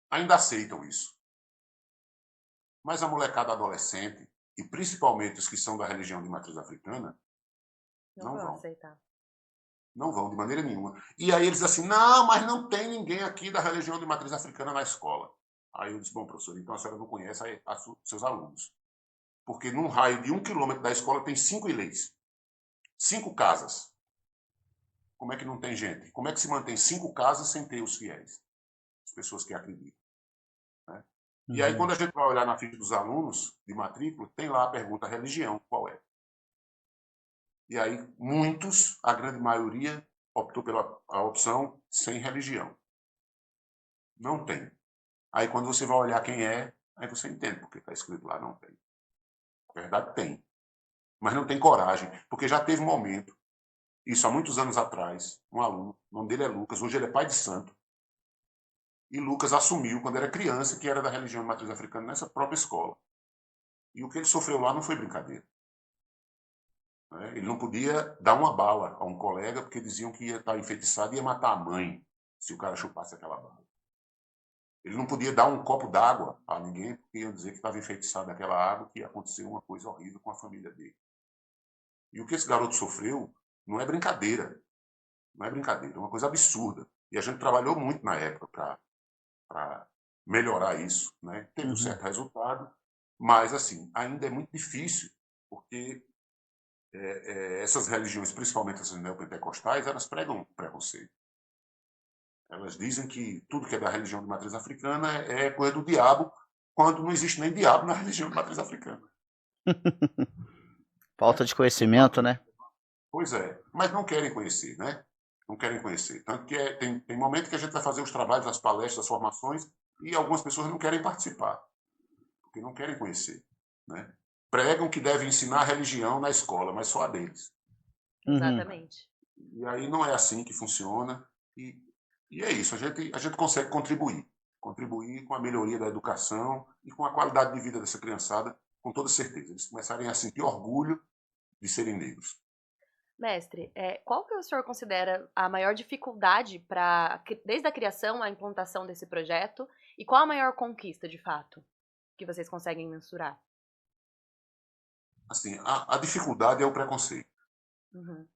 ainda aceitam isso. Mas a molecada adolescente, e principalmente os que são da religião de matriz africana, não vão aceitar. Não vão, de maneira nenhuma. E aí eles assim, não, mas não tem ninguém aqui da religião de matriz africana na escola. Aí eu disse, bom, professor, então a senhora não conhece seus alunos. Porque num raio de 1 quilômetro da escola tem 5 ilês. 5 casas. Como é que não tem gente? Como é que se mantém 5 casas sem ter os fiéis? As pessoas que acreditam. Né? E aí, quando a gente vai olhar na ficha dos alunos de matrícula, tem lá a pergunta religião, qual é? E aí, muitos, a grande maioria, optou pela a opção sem religião. Não tem. Aí, quando você vai olhar quem é, aí você entende porque está escrito lá, não tem. Na verdade, tem. Mas não tem coragem, porque já teve um momento, isso há muitos anos atrás, um aluno, o nome dele é Lucas, hoje ele é pai de santo, e Lucas assumiu, quando era criança, que era da religião de matriz africana nessa própria escola. E o que ele sofreu lá não foi brincadeira. Ele não podia dar uma bala a um colega, porque diziam que ia estar enfeitiçado e ia matar a mãe se o cara chupasse aquela bala. Ele não podia dar um copo d'água a ninguém, porque iam dizer que estava enfeitiçado aquela água, que ia acontecer uma coisa horrível com a família dele. E o que esse garoto sofreu não é brincadeira. Não é brincadeira, é uma coisa absurda. E a gente trabalhou muito na época para melhorar isso. Né? Teve um certo resultado, mas assim, ainda é muito difícil, porque essas religiões, principalmente essas neopentecostais, elas pregam preconceito. Elas dizem que tudo que é da religião de matriz africana é coisa do diabo, quando não existe nem diabo na religião de matriz africana. Falta de conhecimento, né? Pois é, mas não querem conhecer, né? Não querem conhecer. Tanto que tem momento que a gente vai fazer os trabalhos, as palestras, as formações, e algumas pessoas não querem participar, porque não querem conhecer. Né? Pregam que devem ensinar a religião na escola, mas só a deles. Exatamente. E aí não é assim que funciona. E é isso, a gente consegue contribuir com a melhoria da educação e com a qualidade de vida dessa criançada, com toda certeza. Eles começarem a sentir orgulho de serem negros. Mestre, qual que o senhor considera a maior dificuldade desde a criação à implantação desse projeto, e qual a maior conquista, de fato, que vocês conseguem mensurar? Assim, a dificuldade é o preconceito. Uhum.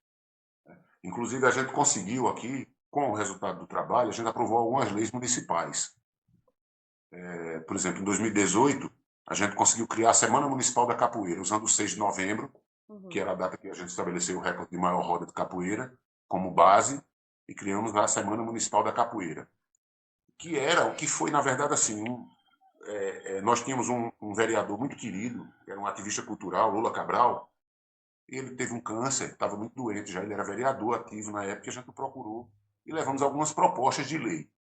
Inclusive, a gente conseguiu aqui, com o resultado do trabalho, a gente aprovou algumas leis municipais. Por exemplo, em 2018, a gente conseguiu criar a Semana Municipal da Capoeira, usando o 6 de novembro, que era a data que a gente estabeleceu o recorde de maior roda de capoeira, como base, e criamos a Semana Municipal da Capoeira. Que era o que foi, na verdade, assim, nós tínhamos um vereador muito querido, que era um ativista cultural, Lula Cabral. Ele teve um câncer, estava muito doente já, ele era vereador ativo na época, a gente o procurou e levamos algumas propostas de lei.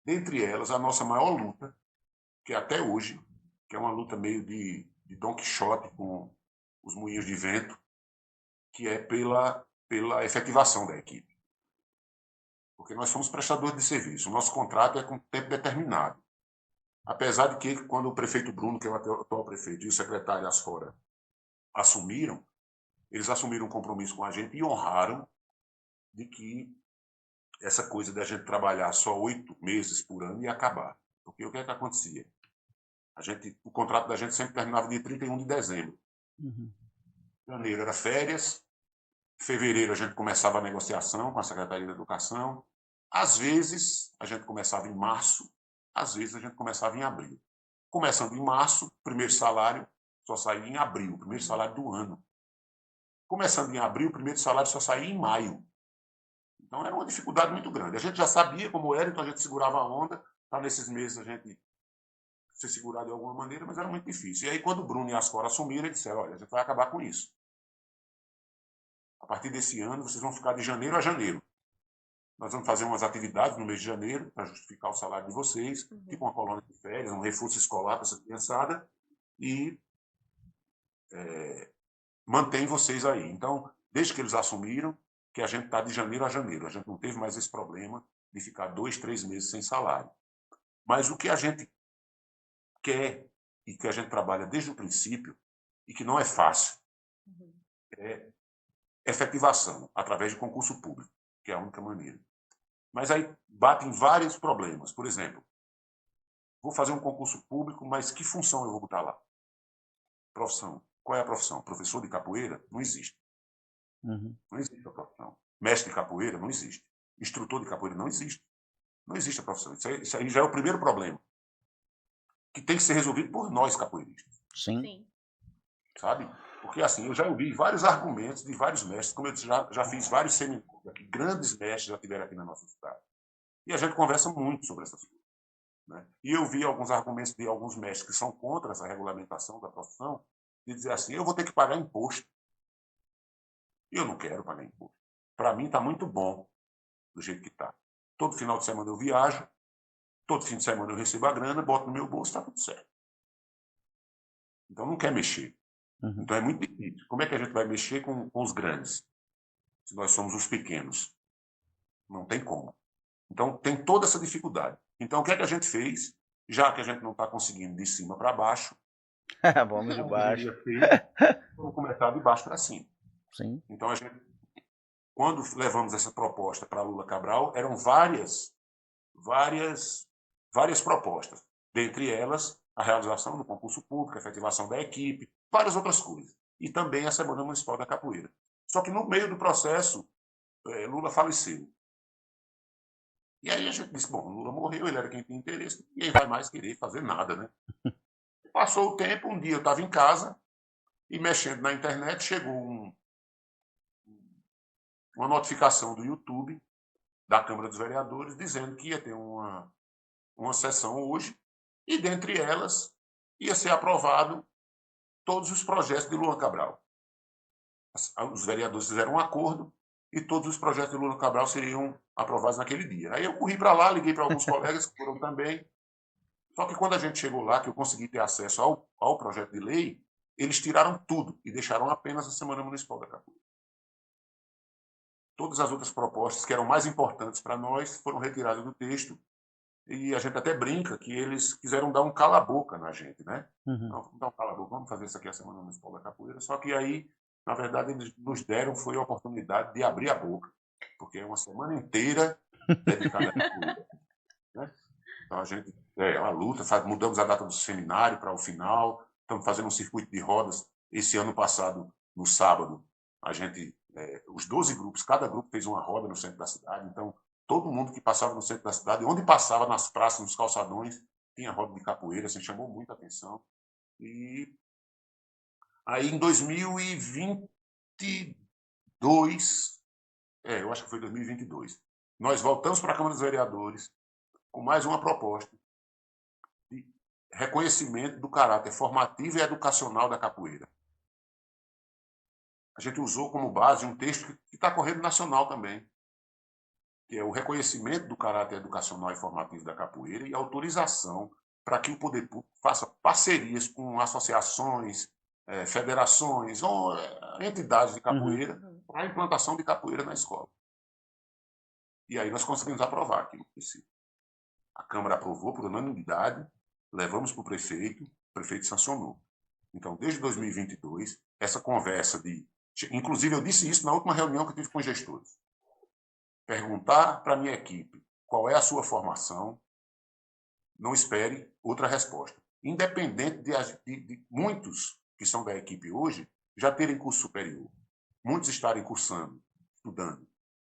Dentre elas, a nossa maior luta, que é até hoje, que é uma luta meio de Don Quixote com os moinhos de vento, que é pela efetivação da equipe. Porque nós somos prestadores de serviço, o nosso contrato é com tempo determinado. Apesar de que, quando o prefeito Bruno, que é o atual prefeito, e o secretário Asfora assumiram, eles assumiram um compromisso com a gente e honraram de que essa coisa de a gente trabalhar só 8 meses por ano ia acabar. Porque o que é que acontecia? O contrato da gente sempre terminava dia 31 de dezembro. Janeiro era férias, fevereiro a gente começava a negociação com a Secretaria da Educação. Às vezes a gente começava em março, às vezes a gente começava em abril. Começando em março, primeiro salário só saía em abril, primeiro salário do ano. Começando em abril, o primeiro salário só saía em maio. Então era uma dificuldade muito grande. A gente já sabia como era, então a gente segurava a onda. Tá, nesses meses a gente se segurar de alguma maneira, mas era muito difícil. E aí, quando o Bruno e a Ascora assumiram, eles disseram: olha, a gente vai acabar com isso. A partir desse ano, vocês vão ficar de janeiro a janeiro. Nós vamos fazer umas atividades no mês de janeiro para justificar o salário de vocês, tipo uma colônia de férias, um reforço escolar para essa criançada, e mantém vocês aí. Então, desde que eles assumiram, que a gente está de janeiro a janeiro. A gente não teve mais esse problema de ficar 2, 3 meses sem salário. Mas o que a gente quer e que a gente trabalha desde o princípio, e que não é fácil, é efetivação, através de concurso público, que é a única maneira. Mas aí batem vários problemas. Por exemplo, vou fazer um concurso público, mas que função eu vou botar lá? Profissão. Qual é a profissão? Professor de capoeira? Não existe. Não existe a profissão. Mestre de capoeira? Não existe. Instrutor de capoeira? Não existe. Não existe a profissão. Isso aí já é o primeiro problema, que tem que ser resolvido por nós, capoeiristas. Sim. Sabe? Porque, assim, eu já ouvi vários argumentos de vários mestres, como eu já fiz vários seminários aqui, grandes mestres já tiveram aqui na nossa cidade. E a gente conversa muito sobre essas coisas. Né? E eu vi alguns argumentos de alguns mestres que são contra essa regulamentação da profissão, de dizer assim: eu vou ter que pagar imposto. E eu não quero pagar imposto. Para mim está muito bom do jeito que está. Todo final de semana eu viajo, todo fim de semana eu recebo a grana, boto no meu bolso, está tudo certo. Então não quer mexer. Então é muito difícil. Como é que a gente vai mexer com os grandes, se nós somos os pequenos? Não tem como. Então tem toda essa dificuldade. Então o que é que a gente fez? Já que a gente não está conseguindo de cima para baixo, Vamos de baixo. Vamos começar de baixo para cima. Sim. Então a gente, quando levamos essa proposta para Lula Cabral, eram várias propostas. Dentre elas, a realização do concurso público, a efetivação da equipe, várias outras coisas. E também a Semana Municipal da Capoeira. Só que no meio do processo, Lula faleceu. E aí a gente disse: bom, Lula morreu, ele era quem tinha interesse, ninguém vai mais querer fazer nada, né? Passou o tempo, um dia eu estava em casa e mexendo na internet, chegou uma notificação do YouTube, da Câmara dos Vereadores, dizendo que ia ter uma sessão hoje, e dentre elas ia ser aprovado todos os projetos de Lula Cabral. Os vereadores fizeram um acordo e todos os projetos de Lula Cabral seriam aprovados naquele dia. Aí eu corri para lá, liguei para alguns colegas que foram também. Só que quando a gente chegou lá, que eu consegui ter acesso ao projeto de lei, eles tiraram tudo e deixaram apenas a Semana Municipal da Capoeira. Todas as outras propostas que eram mais importantes para nós foram retiradas do texto, e a gente até brinca que eles quiseram dar um cala-boca na gente, né? Não, vamos dar um cala-boca, vamos fazer isso aqui a Semana Municipal da Capoeira. Só que aí, na verdade, eles nos deram foi a oportunidade de abrir a boca, porque é uma semana inteira dedicada à capoeira. Né? Então a gente, a luta, mudamos a data do seminário para o final, estamos fazendo um circuito de rodas. Esse ano passado, no sábado, os 12 grupos, cada grupo fez uma roda no centro da cidade, então todo mundo que passava no centro da cidade, onde passava nas praças, nos calçadões, tinha roda de capoeira, assim, chamou muita atenção. E aí em 2022, eu acho que foi 2022, nós voltamos para a Câmara dos Vereadores com mais uma proposta de reconhecimento do caráter formativo e educacional da capoeira. A gente usou como base um texto que está correndo nacional também, que é o reconhecimento do caráter educacional e formativo da capoeira e autorização para que o poder público faça parcerias com associações, federações ou entidades de capoeira para a implantação de capoeira na escola. E aí nós conseguimos aprovar aqui no município. A Câmara aprovou por unanimidade, levamos para o prefeito sancionou. Então, desde 2022, essa conversa inclusive, eu disse isso na última reunião que eu tive com os gestores. Perguntar para a minha equipe qual é a sua formação, não espere outra resposta. Independente de muitos que são da equipe hoje já terem curso superior, muitos estarem cursando, estudando,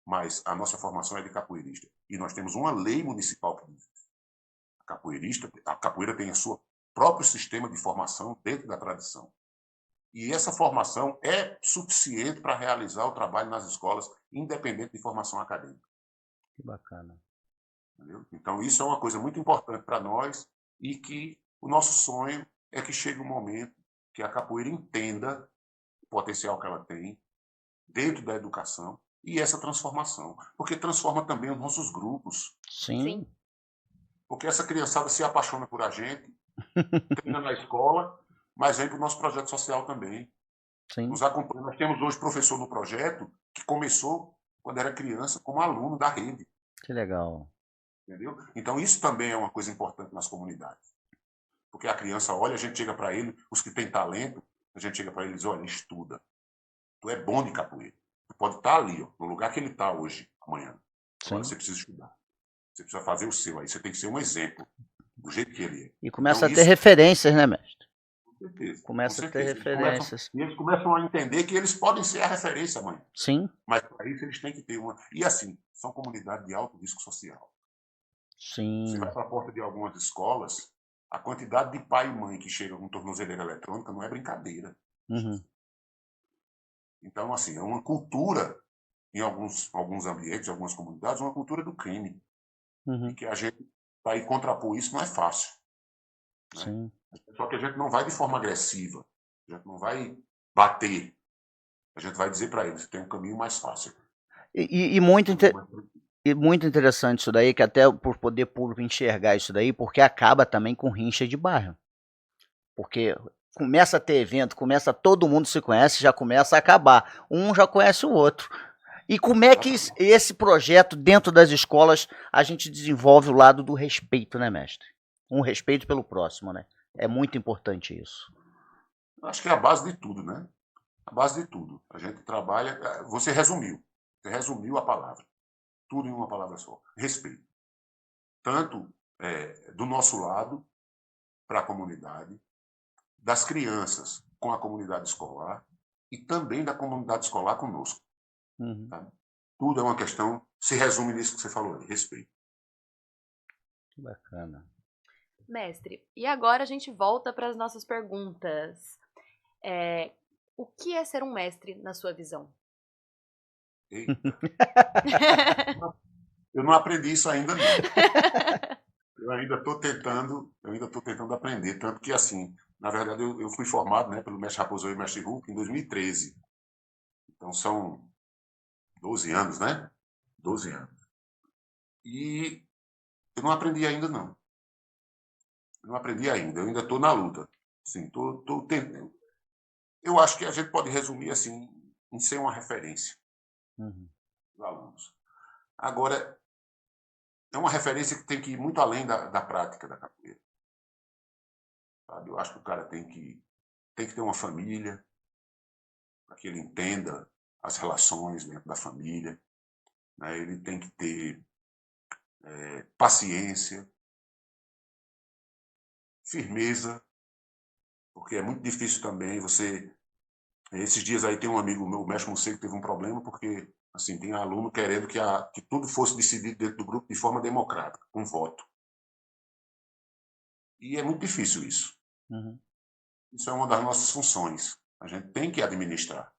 mas a nossa formação é de capoeirista. E nós temos uma lei municipal que diz isso. A capoeira tem o seu próprio sistema de formação dentro da tradição. E essa formação é suficiente para realizar o trabalho nas escolas, independente de formação acadêmica. Que bacana. Entendeu? Então, isso é uma coisa muito importante para nós e que o nosso sonho é que chegue um momento que a capoeira entenda o potencial que ela tem dentro da educação e essa transformação. Porque transforma também os nossos grupos. Sim. Porque essa criançada se apaixona por a gente, treina na escola, mas vem para o nosso projeto social também. Sim. Nos acompanha. Nós temos hoje professor no projeto que começou quando era criança como aluno da rede. Que legal. Entendeu? Então, isso também é uma coisa importante nas comunidades. Porque a criança olha, a gente chega para ele, os que têm talento, a gente chega para ele e diz, olha, estuda. Tu é bom de capoeira. Tu pode estar ali, ó, no lugar que ele está hoje, amanhã. Agora você precisa estudar. Você precisa fazer o seu. Aí você tem que ser um exemplo, do jeito que ele é. E começa então, a ter referências, né, mestre? Com certeza. Começa a ter referências. Eles começam a entender que eles podem ser a referência amanhã. Sim. Mas para isso eles têm que ter uma... E assim, são comunidades de alto risco social. Sim. Você vai para a porta de algumas escolas, a quantidade de pai e mãe que chegam com tornozeleira eletrônica não é brincadeira. Então, assim, é uma cultura, em alguns ambientes, algumas comunidades, uma cultura do crime. E que a gente vai contrapor isso não é fácil. Né? Sim. Só que a gente não vai de forma agressiva, a gente não vai bater. A gente vai dizer para eles, tem um caminho mais fácil. E muito interessante isso daí, que até por poder público enxergar isso daí, porque acaba também com rincha de bairro. Porque começa a ter evento, todo mundo se conhece, já começa a acabar. Um já conhece o outro. E como é que esse projeto, dentro das escolas, a gente desenvolve o lado do respeito, né, mestre? Um respeito pelo próximo, né? É muito importante isso. Acho que é a base de tudo, né? A base de tudo. A gente trabalha... Você resumiu a palavra. Tudo em uma palavra só. Respeito. Tanto do nosso lado, para a comunidade, das crianças com a comunidade escolar e também da comunidade escolar conosco. Tá? Tudo é uma questão, se resume nisso que você falou, respeito. Que bacana. Mestre, e agora a gente volta para as nossas perguntas. O que é ser um mestre na sua visão? Eita. Eu não aprendi isso ainda, não. Eu ainda estou tentando aprender, tanto que, assim, na verdade, eu fui formado, né, pelo mestre Raposo e mestre Hulk em 2013. Então, são 12 anos, né? 12 anos. E eu não aprendi ainda, não. Eu ainda estou na luta. Assim, tô tentando. Eu acho que a gente pode resumir assim, em ser uma referência dos alunos. Agora, é uma referência que tem que ir muito além da prática da capoeira. Sabe? Eu acho que o cara tem que ter uma família, para que ele entenda as relações dentro da família. Né? Ele tem que ter paciência, firmeza, porque é muito difícil também você Esses dias aí tem um amigo meu, o mestre Monseiro, que teve um problema porque assim, tem aluno querendo que tudo fosse decidido dentro do grupo de forma democrática, com voto. E é muito difícil isso. Uhum. Isso é uma das nossas funções. A gente tem que administrar.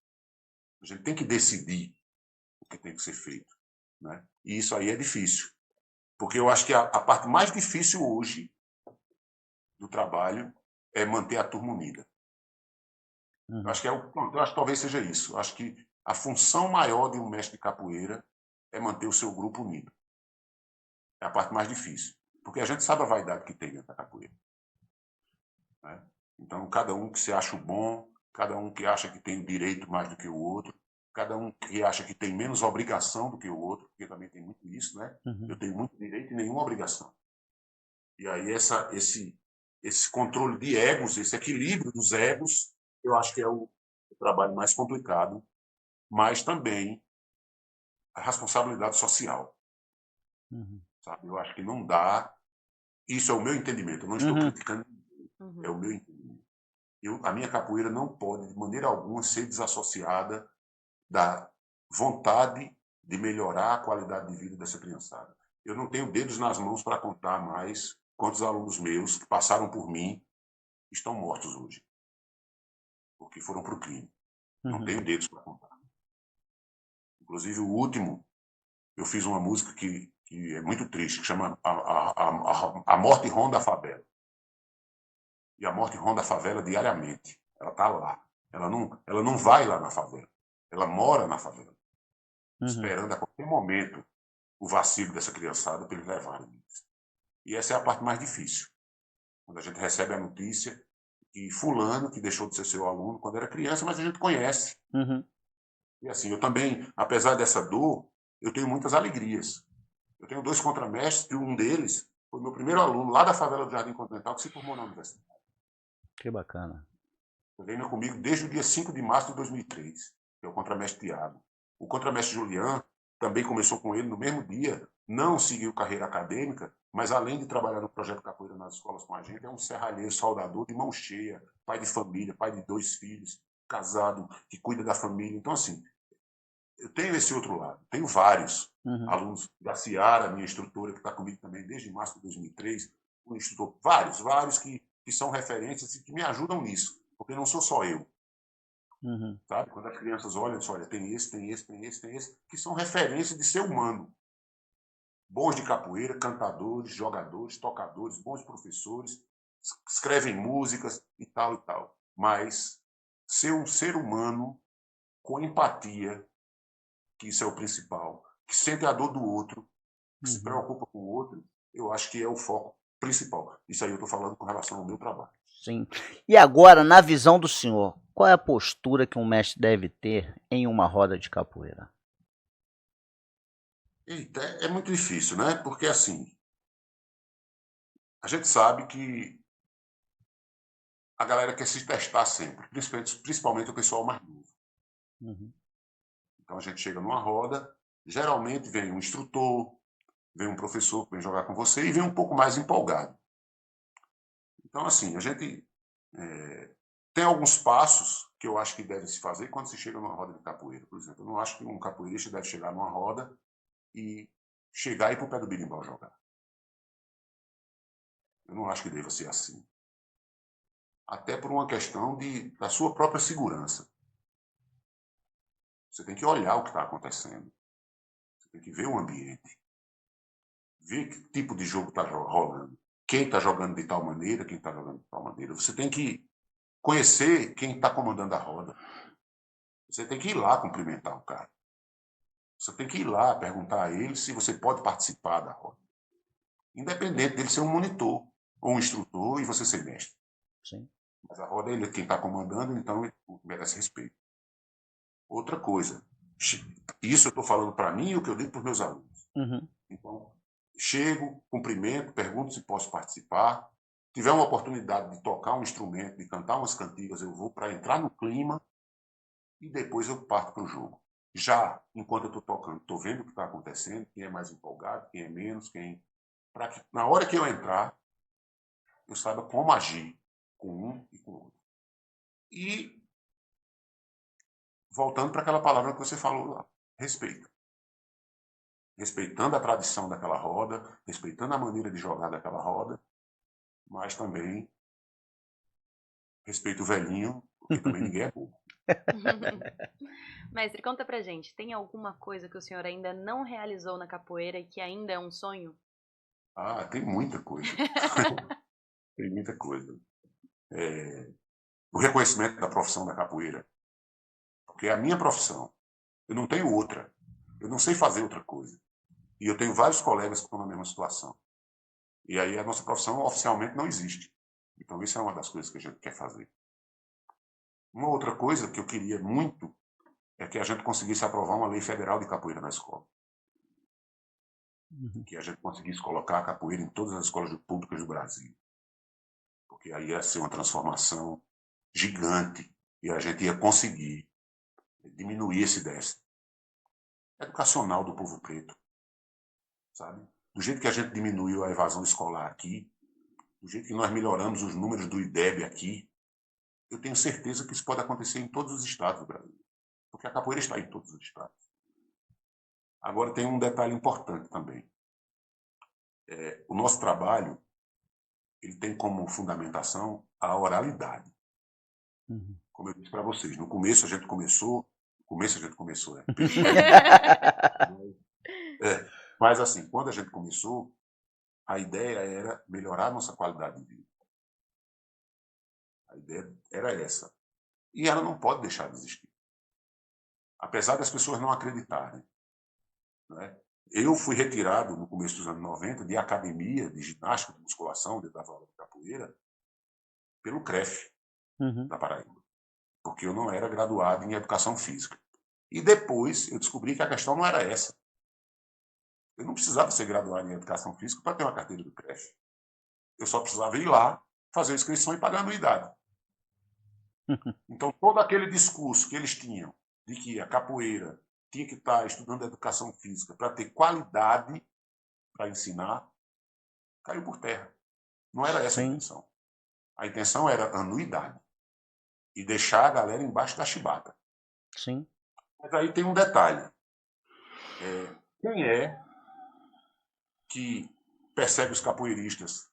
A gente tem que decidir o que tem que ser feito. Né? E isso aí é difícil. Porque eu acho que a parte mais difícil hoje do trabalho é manter a turma unida. Uhum. Eu acho que talvez seja isso. Eu acho que a função maior de um mestre de capoeira é manter o seu grupo unido. É a parte mais difícil. Porque a gente sabe a vaidade que tem dentro da capoeira. Né? Então, cada um que se acha o bom, cada um que acha que tem o direito mais do que o outro, cada um que acha que tem menos obrigação do que o outro, porque também tem muito isso, né? Uhum. Eu tenho muito direito e nenhuma obrigação. E aí esse controle de egos, esse equilíbrio dos egos, eu acho que é o trabalho mais complicado, mas também a responsabilidade social. Uhum. Sabe? Eu acho que não dá. Isso é o meu entendimento. Eu não estou criticando, é o meu entendimento. A minha capoeira não pode, de maneira alguma, ser desassociada da vontade de melhorar a qualidade de vida dessa criançada. Eu não tenho dedos nas mãos para contar mais quantos alunos meus que passaram por mim estão mortos hoje, porque foram para o crime. Não tenho dedos para contar. Inclusive, o último, eu fiz uma música que é muito triste, que chama A Morte Ronda a Favela. E a morte ronda a favela diariamente. Ela está lá. Ela não vai lá na favela. Ela mora na favela, esperando a qualquer momento o vacilo dessa criançada para eles levarem. E essa é a parte mais difícil. Quando a gente recebe a notícia que fulano, que deixou de ser seu aluno quando era criança, mas a gente conhece. E assim, eu também, apesar dessa dor, eu tenho muitas alegrias. Eu tenho 2 contramestres, e um deles foi meu primeiro aluno lá da favela do Jardim Continental, que se formou na universidade. Que bacana. Ele treina comigo desde o dia 5 de março de 2003, que é o contramestre Tiago. O contramestre Julian também começou com ele no mesmo dia, não seguiu carreira acadêmica, mas além de trabalhar no projeto Capoeira nas escolas com a gente, é um serralheiro, saudador, de mão cheia, pai de família, pai de 2 filhos, casado, que cuida da família. Então, assim, eu tenho esse outro lado, tenho vários alunos da Ciara, minha instrutora, que está comigo também desde março de 2003, um instrutor, vários que são referências e que me ajudam nisso, porque não sou só eu. Sabe? Quando as crianças olham, olha, tem esse, que são referências de ser humano. Bons de capoeira, cantadores, jogadores, tocadores, bons professores, escrevem músicas e tal. Mas ser um ser humano com empatia, que isso é o principal, que sente a dor do outro, que se preocupa com o outro, eu acho que é o foco principal. Isso aí eu estou falando com relação ao meu trabalho. Sim. E agora, na visão do senhor, qual é a postura que um mestre deve ter em uma roda de capoeira? Eita, é muito difícil, né? Porque, assim, a gente sabe que a galera quer se testar sempre, principalmente o pessoal mais novo. Então, a gente chega numa roda, geralmente vem um instrutor, vem um professor que vem jogar com você e vem um pouco mais empolgado. Então, assim, a gente tem alguns passos que eu acho que devem se fazer quando se chega numa roda de capoeira. Por exemplo, eu não acho que um capoeirista deve chegar numa roda e chegar e ir para o pé do berimbau jogar. Eu não acho que deva ser assim. Até por uma questão da sua própria segurança. Você tem que olhar o que está acontecendo. Você tem que ver o ambiente. Ver que tipo de jogo está rolando. Quem está jogando de tal maneira, quem está jogando de tal maneira. Você tem que conhecer quem está comandando a roda. Você tem que ir lá cumprimentar o cara. Você tem que ir lá perguntar a ele se você pode participar da roda. Independente dele ser um monitor ou um instrutor e você ser mestre. Sim. Mas a roda ele é quem está comandando, então ele merece respeito. Outra coisa, isso eu estou falando para mim e o que eu digo para os meus alunos. Então, chego, cumprimento, pergunto se posso participar. Se tiver uma oportunidade de tocar um instrumento, de cantar umas cantigas, eu vou para entrar no clima e depois eu parto para o jogo. Já, enquanto eu estou tocando, estou vendo o que está acontecendo, quem é mais empolgado, quem é menos, para que na hora que eu entrar, eu saiba como agir com um e com o outro. E voltando para aquela palavra que você falou lá, respeito. Respeitando a tradição daquela roda, respeitando a maneira de jogar daquela roda, mas também respeito o velhinho, porque também ninguém é bobo. Mestre, conta pra gente, tem alguma coisa que o senhor ainda não realizou na capoeira e que ainda é um sonho? Ah, tem muita coisa. Tem muita coisa. O reconhecimento da profissão da capoeira, porque é a minha profissão. Eu não tenho outra. Eu não sei fazer outra coisa. E eu tenho vários colegas que estão na mesma situação. E aí a nossa profissão oficialmente não existe. Então isso é uma das coisas que a gente quer fazer. Uma outra coisa que eu queria muito é que a gente conseguisse aprovar uma lei federal de capoeira na escola. Que a gente conseguisse colocar a capoeira em todas as escolas públicas do Brasil. Porque aí ia ser uma transformação gigante e a gente ia conseguir diminuir esse déficit educacional do povo preto, sabe? Do jeito que a gente diminuiu a evasão escolar aqui, do jeito que nós melhoramos os números do IDEB aqui, eu tenho certeza que isso pode acontecer em todos os estados do Brasil, porque a capoeira está em todos os estados. Agora tem um detalhe importante também. O nosso trabalho ele tem como fundamentação a oralidade. Como eu disse para vocês, no começo a gente começou, mas assim, quando a gente começou, a ideia era melhorar a nossa qualidade de vida. A ideia era essa. E ela não pode deixar de existir. Apesar das pessoas não acreditarem. Né? Eu fui retirado, no começo dos anos 90, de academia, de ginástica, de musculação, de dar aula de capoeira, pelo CREF, da Paraíba. Porque eu não era graduado em educação física. E depois eu descobri que a questão não era essa. Eu não precisava ser graduado em educação física para ter uma carteira do CREF. Eu só precisava ir lá, fazer a inscrição e pagar a anuidade. Então, todo aquele discurso que eles tinham de que a capoeira tinha que estar estudando educação física para ter qualidade para ensinar, caiu por terra. Não era essa a intenção. A intenção era anuidade e deixar a galera embaixo da chibata. Sim. Mas aí tem um detalhe. Quem é que persegue os capoeiristas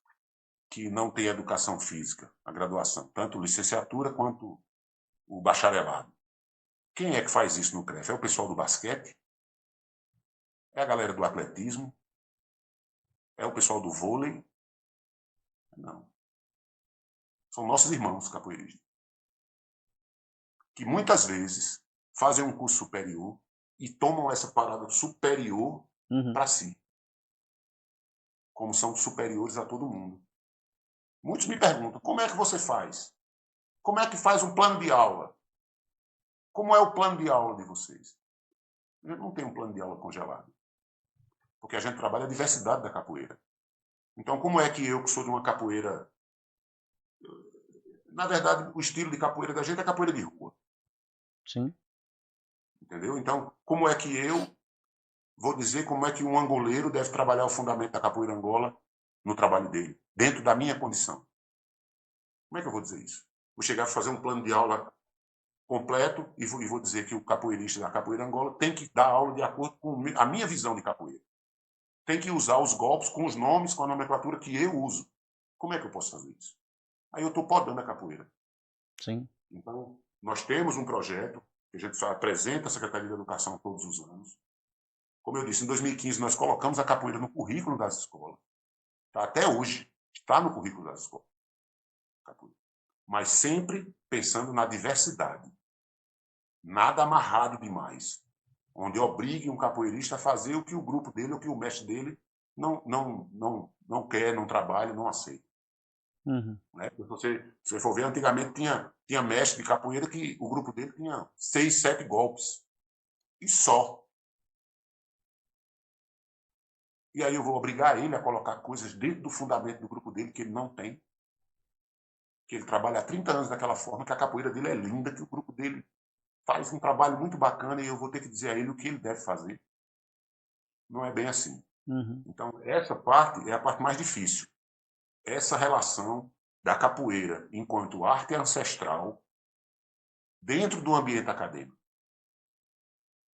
que não têm educação física, a graduação, tanto licenciatura quanto o bacharelado? Quem é que faz isso no CREF? É o pessoal do basquete? É a galera do atletismo? É o pessoal do vôlei? Não. São nossos irmãos capoeiristas. Que muitas vezes fazem um curso superior e tomam essa parada superior para si. Como são superiores a todo mundo. Muitos me perguntam, como é que você faz? Como é que faz um plano de aula? Como é o plano de aula de vocês? A gente não tem um plano de aula congelado. Porque a gente trabalha a diversidade da capoeira. Então, como é que eu, que sou de uma capoeira... Na verdade, o estilo de capoeira da gente é capoeira de rua. Sim. Entendeu? Então, como é que eu vou dizer como é que um angoleiro deve trabalhar o fundamento da capoeira Angola no trabalho dele, dentro da minha condição? Como é que eu vou dizer isso? Vou chegar a fazer um plano de aula completo e vou dizer que o capoeirista da capoeira Angola tem que dar aula de acordo com a minha visão de capoeira. Tem que usar os golpes com os nomes, com a nomenclatura que eu uso. Como é que eu posso fazer isso? Aí eu estou podando a capoeira. Sim. Então, nós temos um projeto que a gente apresenta à Secretaria de Educação todos os anos. Como eu disse, em 2015 nós colocamos a capoeira no currículo das escolas. Tá? Até hoje está no currículo das escolas. Capoeira. Mas sempre pensando na diversidade. Nada amarrado demais. Onde obrigue um capoeirista a fazer o que o grupo dele, o que o mestre dele não quer, não trabalha, não aceita. Né? Se você for ver, antigamente tinha mestre de capoeira que o grupo dele tinha 6, 7 golpes. E só. E aí eu vou obrigar ele a colocar coisas dentro do fundamento do grupo dele que ele não tem. Que ele trabalha há 30 anos daquela forma, que a capoeira dele é linda, que o grupo dele faz um trabalho muito bacana e eu vou ter que dizer a ele o que ele deve fazer. Não é bem assim. Então, essa parte é a parte mais difícil. Essa relação da capoeira enquanto arte ancestral dentro do ambiente acadêmico.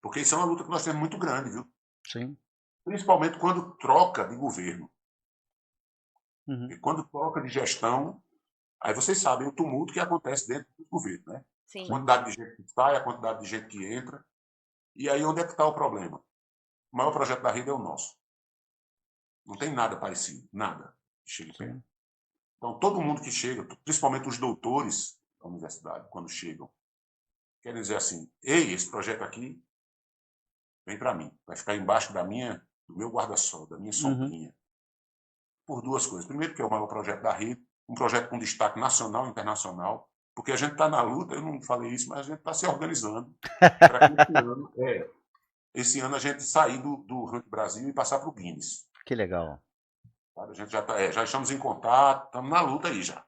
Porque isso é uma luta que nós temos muito grande, viu? Sim. Principalmente quando troca de governo. Uhum. E quando troca de gestão, aí vocês sabem o tumulto que acontece dentro do governo, né? A Sim. quantidade de gente que sai, a quantidade de gente que entra. E aí onde é que está o problema? O maior projeto da rede é o nosso. Não tem nada parecido, nada que chegue perto. Sim. Então, todo mundo que chega, principalmente os doutores da universidade, quando chegam, querem dizer assim: ei, esse projeto aqui vem para mim, vai ficar embaixo do meu guarda-sol, da minha Uhum. sombrinha. Por duas coisas. Primeiro, que é o maior projeto da rede, um projeto com destaque nacional e internacional, porque a gente está na luta, eu não falei isso, mas a gente está se organizando para que esse ano a gente sair do Ranking Brasil e passar para o Guinness. Que legal. Sabe? A gente já estamos em contato, estamos na luta aí já.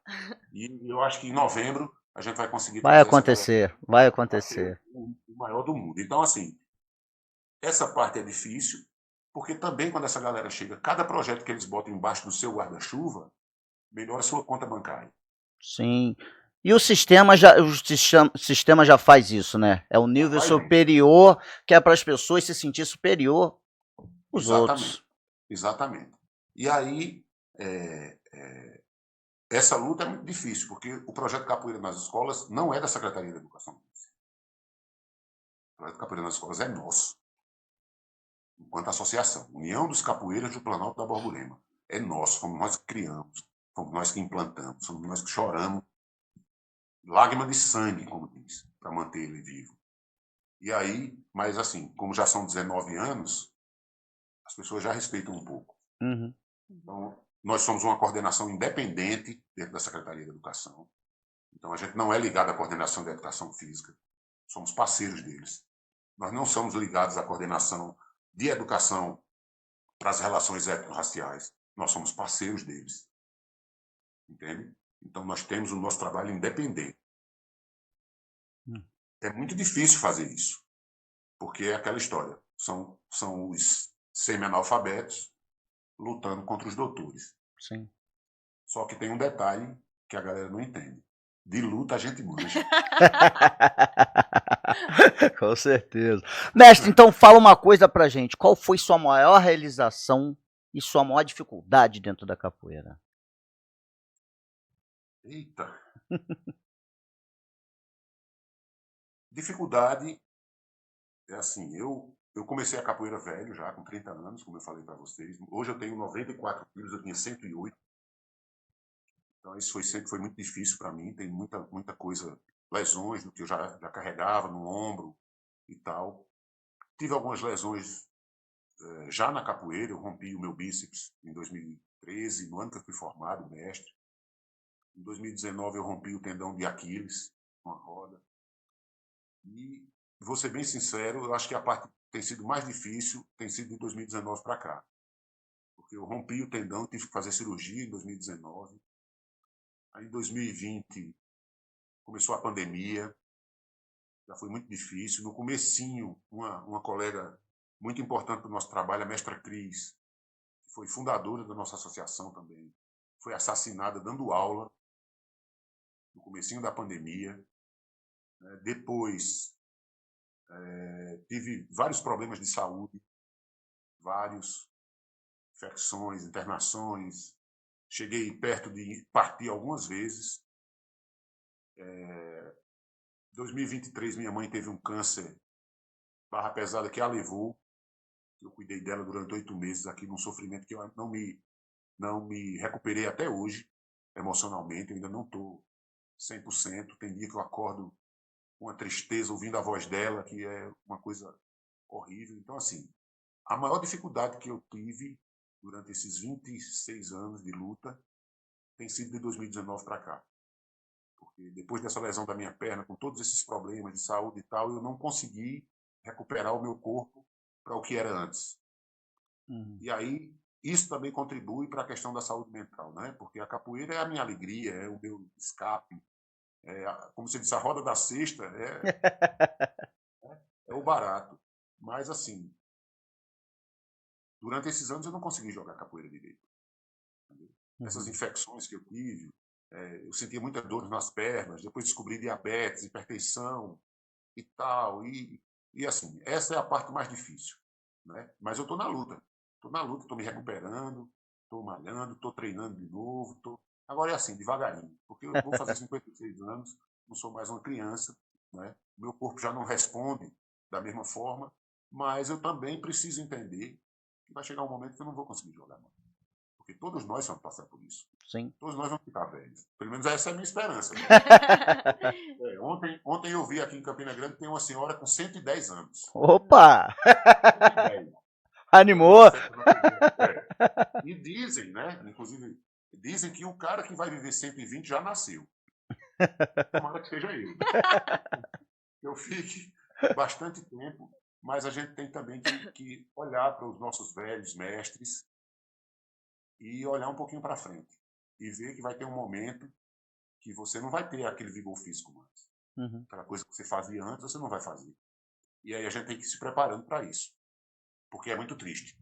E eu acho que em novembro a gente vai conseguir Vai trazer essa galera acontecer, vai para ser acontecer. o maior do mundo. Então, assim, essa parte é difícil, porque também quando essa galera chega, cada projeto que eles botam embaixo do seu guarda-chuva, melhora a sua conta bancária. Sim. E o sistema já faz isso, né? É o Já nível faz isso. superior, que é para as pessoas se sentir superior aos Exatamente. outros. Exatamente. E aí, essa luta é muito difícil, porque o projeto Capoeira nas escolas não é da Secretaria da Educação. O projeto Capoeira nas escolas é nosso, enquanto associação. União dos Capoeiras do Planalto da Borborema. É nosso, fomos nós que criamos, fomos nós que implantamos, fomos nós que choramos, lágrima de sangue, como diz, para manter ele vivo. E aí, mas assim, como já são 19 anos, as pessoas já respeitam um pouco. Uhum. Então, nós somos uma coordenação independente dentro da Secretaria da Educação. Então, a gente não é ligado à coordenação da Educação Física, somos parceiros deles. Nós não somos ligados à coordenação de educação para as relações étnico-raciais, nós somos parceiros deles. Entende? Então, nós temos o nosso trabalho independente. É muito difícil fazer isso, porque é aquela história, são os semi-analfabetos lutando contra os doutores. Sim. Só que tem um detalhe que a galera não entende. De luta a gente manja. Com certeza. Mestre, então fala uma coisa pra gente. Qual foi sua maior realização e sua maior dificuldade dentro da capoeira? Eita. Dificuldade é assim, eu comecei a capoeira velho já, com 30 anos, como eu falei para vocês. Hoje eu tenho 94 quilos, eu tinha 108. Então isso sempre foi muito difícil para mim, tem muita coisa, lesões do que eu já carregava no ombro e tal. Tive algumas lesões já na capoeira, eu rompi o meu bíceps em 2013, no ano que eu fui formado, mestre. Em 2019 eu rompi o tendão de Aquiles, uma roda. E vou ser bem sincero, eu acho que a parte que tem sido mais difícil tem sido de 2019 para cá. Porque eu rompi o tendão, tive que fazer cirurgia em 2019. Aí em 2020 começou a pandemia, já foi muito difícil. No comecinho, uma colega muito importante para o nosso trabalho, a mestra Cris, que foi fundadora da nossa associação também, foi assassinada dando aula no comecinho da pandemia. Depois, tive vários problemas de saúde, vários, infecções, internações. Cheguei perto de partir algumas vezes. Em 2023, minha mãe teve um câncer barra pesada que a levou. Eu cuidei dela durante 8 meses aqui, num sofrimento que eu não me recuperei até hoje, emocionalmente. Eu ainda não estou 100%. Tem dia que eu acordo com uma tristeza ouvindo a voz dela, que é uma coisa horrível. Então, assim, a maior dificuldade que eu tive durante esses 26 anos de luta tem sido de 2019 para cá. Porque depois dessa lesão da minha perna, com todos esses problemas de saúde e tal, eu não consegui recuperar o meu corpo para o que era antes. E aí, isso também contribui para a questão da saúde mental, né? Porque a capoeira é a minha alegria, é o meu escape. Como você disse, a roda da sexta é o barato. Mas, assim, durante esses anos eu não consegui jogar capoeira direito. Essas infecções que eu tive, eu sentia muita dor nas pernas, depois descobri diabetes, hipertensão e tal. E E assim, essa é a parte mais difícil, né? Mas eu estou na luta, estou me recuperando, estou malhando, estou treinando de novo. Agora é assim, devagarinho, porque eu vou fazer 56 anos, não sou mais uma criança, né? Meu corpo já não responde da mesma forma, mas eu também preciso entender que vai chegar um momento que eu não vou conseguir jogar mais. Porque todos nós vamos passar por isso. Sim. Todos nós vamos ficar velhos. Pelo menos essa é a minha esperança. Né? Ontem eu vi aqui em Campina Grande tem uma senhora com 110 anos. Opa! 110. Animou! E dizem, né? Inclusive, dizem que o cara que vai viver 120 já nasceu. Tomara que seja eu. Eu fique bastante tempo, mas a gente tem também que olhar para os nossos velhos mestres e olhar um pouquinho para frente. E ver que vai ter um momento que você não vai ter aquele vigor físico mais. Aquela coisa que você fazia antes, você não vai fazer. E aí a gente tem que ir se preparando para isso. Porque é muito triste.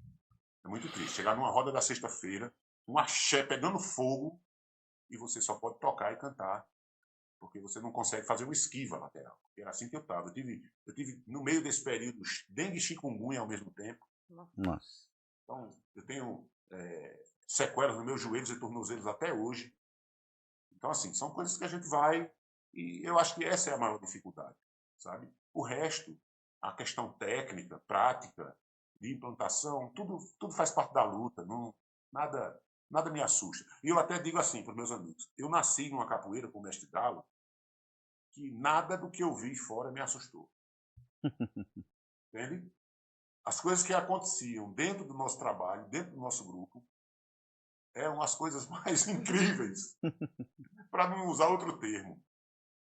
É muito triste. Chegar numa roda da sexta-feira, um axé pegando fogo, e você só pode tocar e cantar, porque você não consegue fazer uma esquiva lateral. Era assim que eu estava. Eu tive, no meio desse período, dengue e chikungunya ao mesmo tempo. Nossa. Então, eu tenho sequelas nos meus joelhos e tornozelos até hoje. Então, assim, são coisas que a gente vai, e eu acho que essa é a maior dificuldade, sabe? O resto, a questão técnica, prática, de implantação, tudo faz parte da luta, nada me assusta. E eu até digo assim para os meus amigos, eu nasci numa capoeira com o mestre Galo, que nada do que eu vi fora me assustou. Entende? As coisas que aconteciam dentro do nosso trabalho, dentro do nosso grupo, eram as coisas mais incríveis, para não usar outro termo.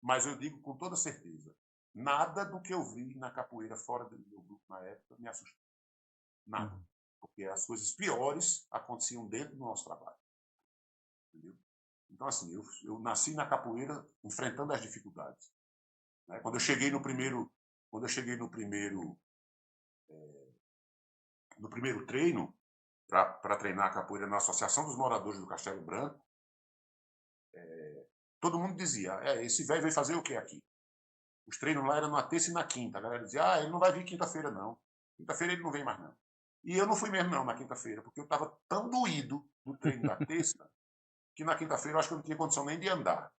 Mas eu digo com toda certeza, nada do que eu vi na capoeira fora do meu grupo na época me assustou. Nada. Porque as coisas piores aconteciam dentro do nosso trabalho. Entendeu? Então, assim, eu nasci na capoeira enfrentando as dificuldades. Né? Quando eu cheguei no primeiro treino, para treinar a capoeira na Associação dos Moradores do Castelo Branco, todo mundo dizia, esse velho veio fazer o que aqui? Os treinos lá eram na terça e na quinta. A galera dizia, ele não vai vir quinta-feira, não. Quinta-feira ele não vem mais, não. E eu não fui mesmo, não, na quinta-feira, porque eu estava tão doído no treino da terça, que na quinta-feira eu acho que eu não tinha condição nem de andar.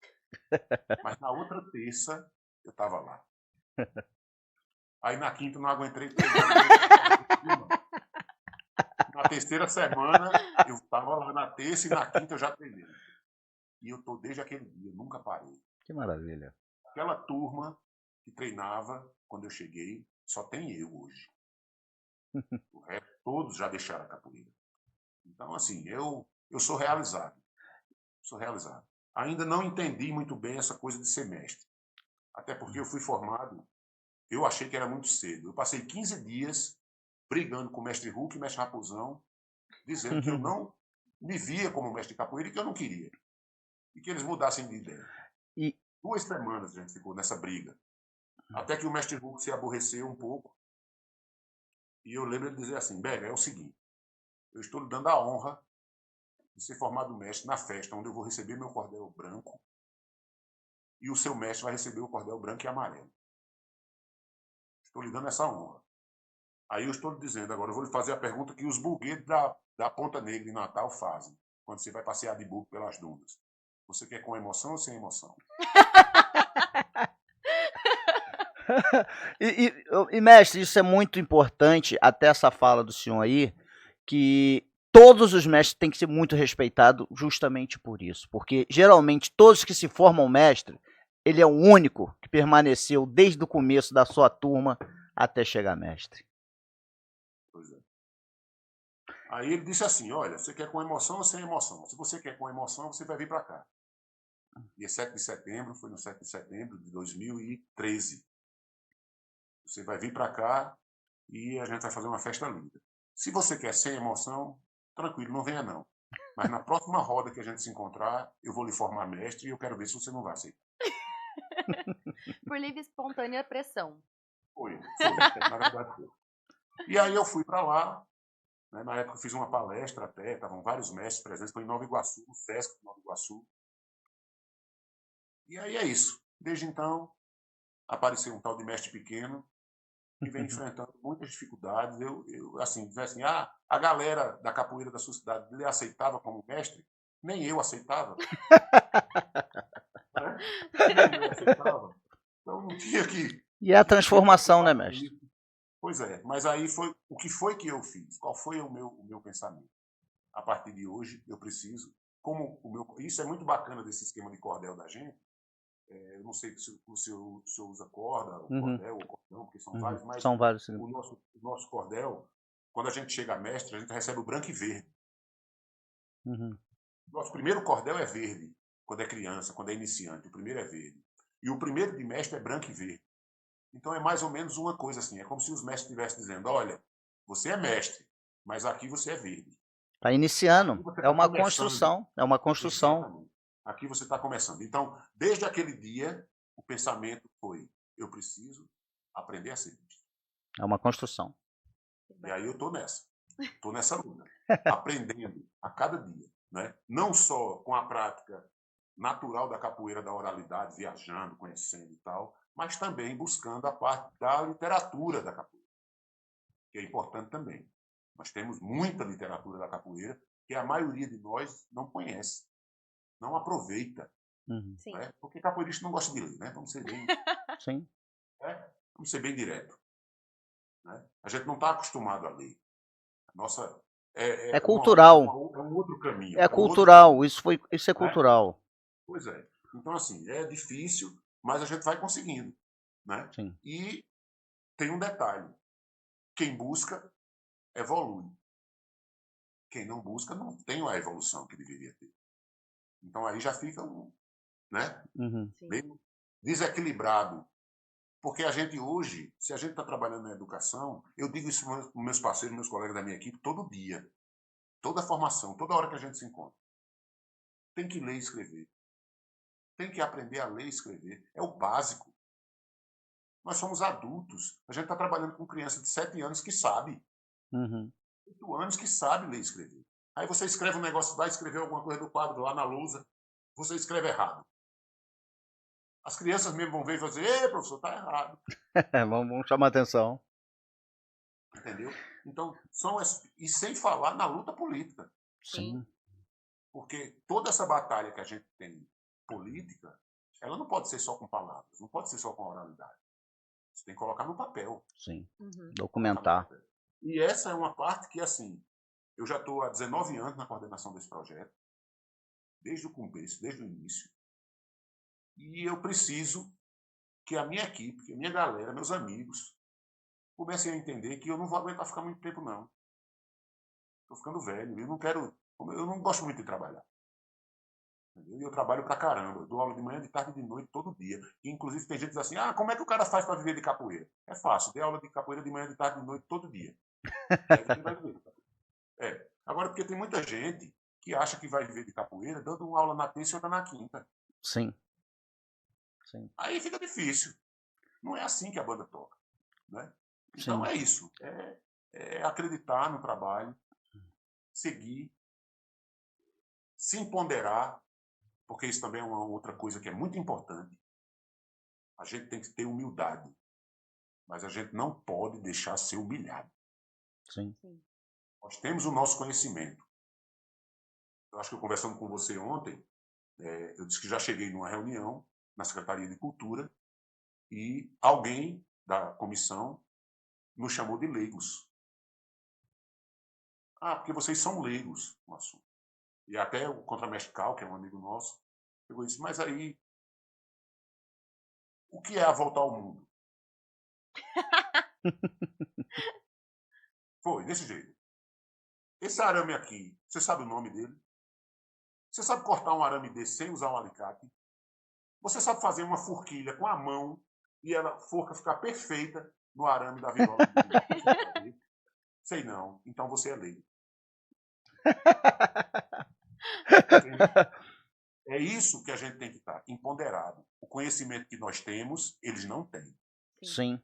Mas na outra terça, eu estava lá. Aí na quinta eu não aguentei. Na terceira semana, eu estava lá na terça e na quinta eu já treinei. E eu estou desde aquele dia, nunca parei. Que maravilha. Aquela turma que treinava quando eu cheguei, só tem eu hoje. O resto, todos já deixaram a capoeira. Então, assim, eu sou realizado. Sou realizado. Ainda não entendi muito bem essa coisa de semestre. Até porque eu fui formado, eu achei que era muito cedo. Eu passei 15 dias brigando com o mestre Hulk e o mestre Raposão, dizendo que eu não me via como mestre de capoeira e que eu não queria. E que eles mudassem de ideia. 2 semanas a gente ficou nessa briga. Até que o mestre Hulk se aborreceu um pouco. E eu lembro ele dizer assim, Bega, é o seguinte, eu estou lhe dando a honra de ser formado mestre na festa, onde eu vou receber meu cordel branco e o seu mestre vai receber o cordel branco e amarelo. Estou lhe dando essa honra. Aí eu estou lhe dizendo, agora eu vou lhe fazer a pergunta que os buguedos da Ponta Negra em Natal fazem, quando você vai passear de bug pelas dunas. Você quer com emoção ou sem emoção? E, mestre, isso é muito importante, até essa fala do senhor aí, que todos os mestres têm que ser muito respeitados justamente por isso. Porque, geralmente, todos que se formam mestre, ele é o único que permaneceu desde o começo da sua turma até chegar mestre. Pois é. Aí ele disse assim, olha, você quer com emoção ou sem emoção? Se você quer com emoção, você vai vir para cá. Dia 7 de setembro, foi no 7 de setembro de 2013. Você vai vir para cá e a gente vai fazer uma festa linda. Se você quer sem emoção, tranquilo, não venha não. Mas na próxima roda que a gente se encontrar, eu vou lhe formar mestre e eu quero ver se você não vai aceitar. Por livre e espontânea pressão. Foi. Na verdade foi. E aí eu fui para lá, né, na época eu fiz uma palestra até, estavam vários mestres presentes, foi em Nova Iguaçu, no Sesc de Nova Iguaçu. E aí é isso. Desde então, apareceu um tal de mestre pequeno, que vem enfrentando muitas dificuldades. Assim, dizer assim, a galera da capoeira da sua cidade lhe aceitava como mestre, nem eu aceitava. Né? Nem eu aceitava. Então não tinha que... E é a transformação, né, mestre? Pois é, mas aí foi o que foi que eu fiz? Qual foi o meu pensamento? A partir de hoje, eu preciso, isso é muito bacana desse esquema de cordel da gente. Eu não sei se o senhor usa corda, ou cordel, ou cordão, porque são vários, mas são vários, o nosso cordel, quando a gente chega a mestre, a gente recebe o branco e verde. Nosso primeiro cordel é verde, quando é criança, quando é iniciante, o primeiro é verde. E o primeiro de mestre é branco e verde. Então é mais ou menos uma coisa assim, é como se os mestres estivessem dizendo, olha, você é mestre, mas aqui você é verde. Está iniciando, é uma começando. construção, é uma construção. Exatamente. Aqui você está começando. Então, desde aquele dia, o pensamento foi, eu preciso aprender a ser mestre. É uma construção. E aí eu estou nessa luta, aprendendo a cada dia, né? Não só com a prática natural da capoeira, da oralidade, viajando, conhecendo e tal, mas também buscando a parte da literatura da capoeira, que é importante também. Nós temos muita literatura da capoeira que a maioria de nós não conhece, não aproveita. Né? Porque capoeirista não gosta de ler, né? Vamos ser bem, Sim. Vamos ser bem direto. Né? A gente não está acostumado a ler. Nossa, é cultural. É um outro caminho. É cultural, isso é cultural. Pois é. Então, assim, é difícil, mas a gente vai conseguindo. Né? Sim. E tem um detalhe. Quem busca, evolui. Quem não busca, não tem a evolução que deveria ter. Então, aí já fica né? Bem desequilibrado. Porque a gente hoje, se a gente está trabalhando na educação, eu digo isso para meus parceiros, meus colegas da minha equipe, todo dia. Toda formação, toda hora que a gente se encontra. Tem que ler e escrever. Tem que aprender a ler e escrever. É o básico. Nós somos adultos. A gente está trabalhando com criança de 7 anos que sabe. 8 anos que sabe ler e escrever. Aí você escreve um negócio, vai escrever alguma coisa do quadro lá na lousa, você escreve errado. As crianças mesmo vão ver e vão dizer, ei, professor, está errado. Vamos chamar atenção. Entendeu? Então, e sem falar na luta política. Sim. Porque toda essa batalha que a gente tem política, ela não pode ser só com palavras, não pode ser só com oralidade. Você tem que colocar no papel. Sim. Documentar. E essa é uma parte que, assim, eu já estou há 19 anos na coordenação desse projeto, desde o começo, desde o início. E eu preciso que a minha equipe, que a minha galera, meus amigos, comecem a entender que eu não vou aguentar ficar muito tempo, não. Estou ficando velho, eu não gosto muito de trabalhar. Entendeu? E eu trabalho pra caramba, eu dou aula de manhã, de tarde e de noite, todo dia. E, inclusive, tem gente que diz assim, como é que o cara faz para viver de capoeira? É fácil, dê aula de capoeira de manhã, de tarde e de noite, todo dia. Aí vai viver. Agora, porque tem muita gente que acha que vai viver de capoeira dando uma aula na terça e outra na quinta. Sim. Aí fica difícil. Não é assim que a banda toca. Né? Então é isso. É acreditar no trabalho, seguir, se empoderar, porque isso também é uma outra coisa que é muito importante. A gente tem que ter humildade, mas a gente não pode deixar ser humilhado. Sim. Nós temos o nosso conhecimento. Eu acho que eu conversando com você ontem, eu disse que já cheguei numa reunião na Secretaria de Cultura e alguém da comissão nos chamou de leigos. Porque vocês são leigos no assunto. E até o contramestre Cal, que é um amigo nosso, pegou e disse, mas aí, o que é a volta ao mundo? Foi, desse jeito. Esse arame aqui, você sabe o nome dele? Você sabe cortar um arame desse sem usar um alicate? Você sabe fazer uma forquilha com a mão e a forca ficar perfeita no arame da viola? Sei não. Então você é leigo. É isso que a gente tem que estar empoderado. O conhecimento que nós temos, eles não têm. Sim.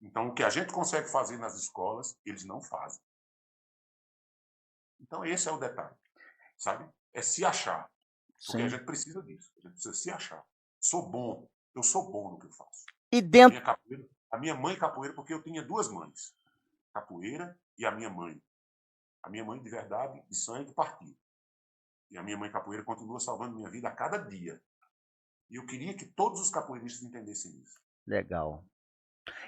Então, o que a gente consegue fazer nas escolas, eles não fazem. Então, esse é o detalhe. Sabe? É se achar. Porque a gente precisa disso. A gente precisa se achar. Sou bom. Eu sou bom no que eu faço. E dentro... A minha mãe capoeira, porque eu tinha duas mães. Capoeira e a minha mãe. A minha mãe de verdade, de sangue, partiu. E a minha mãe capoeira continua salvando minha vida a cada dia. E eu queria que todos os capoeiristas entendessem isso. Legal.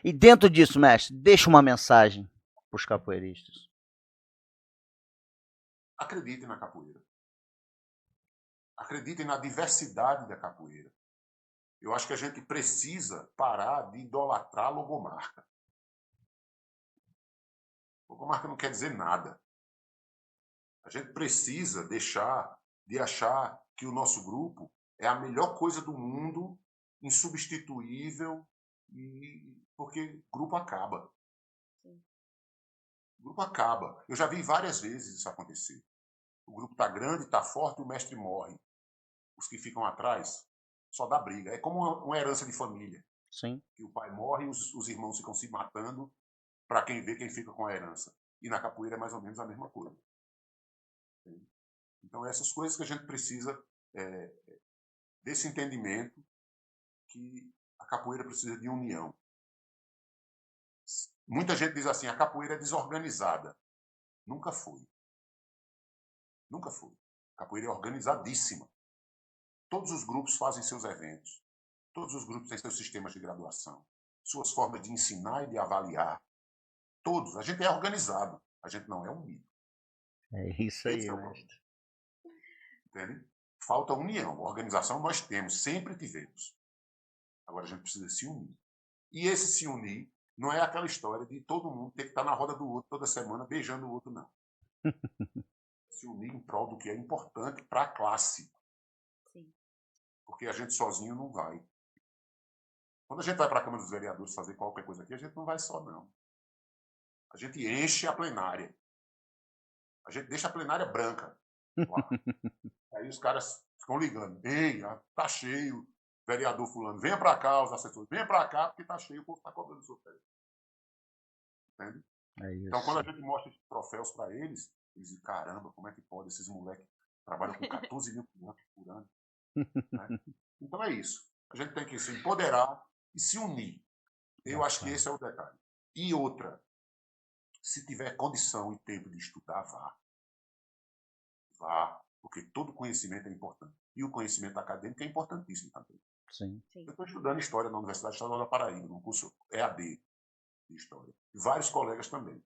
E dentro disso, mestre, deixa uma mensagem para os capoeiristas. Acreditem na capoeira. Acreditem na diversidade da capoeira. Eu acho que a gente precisa parar de idolatrar a logomarca. Logomarca não quer dizer nada. A gente precisa deixar de achar que o nosso grupo é a melhor coisa do mundo, insubstituível, porque grupo acaba. O grupo acaba. Eu já vi várias vezes isso acontecer. O grupo está grande, está forte, o mestre morre. Os que ficam atrás só dá briga. É como uma herança de família. Sim. Que o pai morre e os irmãos ficam se matando para quem vê quem fica com a herança. E na capoeira é mais ou menos a mesma coisa. Então, essas coisas que a gente precisa desse entendimento que a capoeira precisa de união. Muita gente diz assim, a capoeira é desorganizada. Nunca foi. Nunca foi. A capoeira é organizadíssima. Todos os grupos fazem seus eventos. Todos os grupos têm seus sistemas de graduação, suas formas de ensinar e de avaliar. Todos. A gente é organizado. A gente não é unido. É isso aí, Esse é o mestre. problema. Entende? Falta união. Organização nós temos, sempre tivemos. Agora a gente precisa se unir. E esse se unir não é aquela história de todo mundo ter que estar na roda do outro toda semana beijando o outro, não. Se unir em prol do que é importante para a classe. Sim. Porque a gente sozinho não vai. Quando a gente vai para a Câmara dos Vereadores fazer qualquer coisa aqui, a gente não vai só, não. A gente enche a plenária. A gente deixa a plenária branca. Lá. Aí os caras ficam ligando. Ei, tá cheio. Vereador fulano, venha para cá, os assessores, venha para cá, porque tá cheio, o povo está cobrando o seu pé. Entende? É isso. Então, quando a gente mostra esses troféus para eles dizem, caramba, como é que pode? Esses moleques trabalham com 14 mil por ano. Né? Então é isso. A gente tem que se empoderar e se unir. Eu acho que esse é o detalhe. E outra, se tiver condição e tempo de estudar, vá. Vá, porque todo conhecimento é importante. E o conhecimento acadêmico é importantíssimo também. Sim. Eu estou estudando História na Universidade Estadual da Paraíba, no curso EAD de História. E vários colegas também.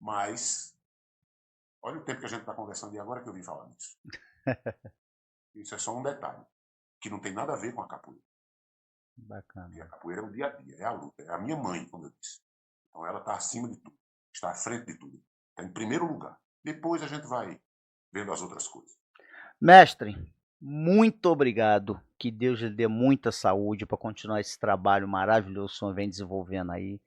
Mas, olha o tempo que a gente está conversando e agora que eu vim falar nisso. Isso é só um detalhe, que não tem nada a ver com a capoeira. Bacana. E a capoeira é o dia a dia, é a luta. É a minha mãe, como eu disse. Então ela está acima de tudo, está à frente de tudo. Está em primeiro lugar. Depois a gente vai vendo as outras coisas. Mestre, muito obrigado. Que Deus lhe dê muita saúde para continuar esse trabalho maravilhoso que o senhor vem desenvolvendo aí.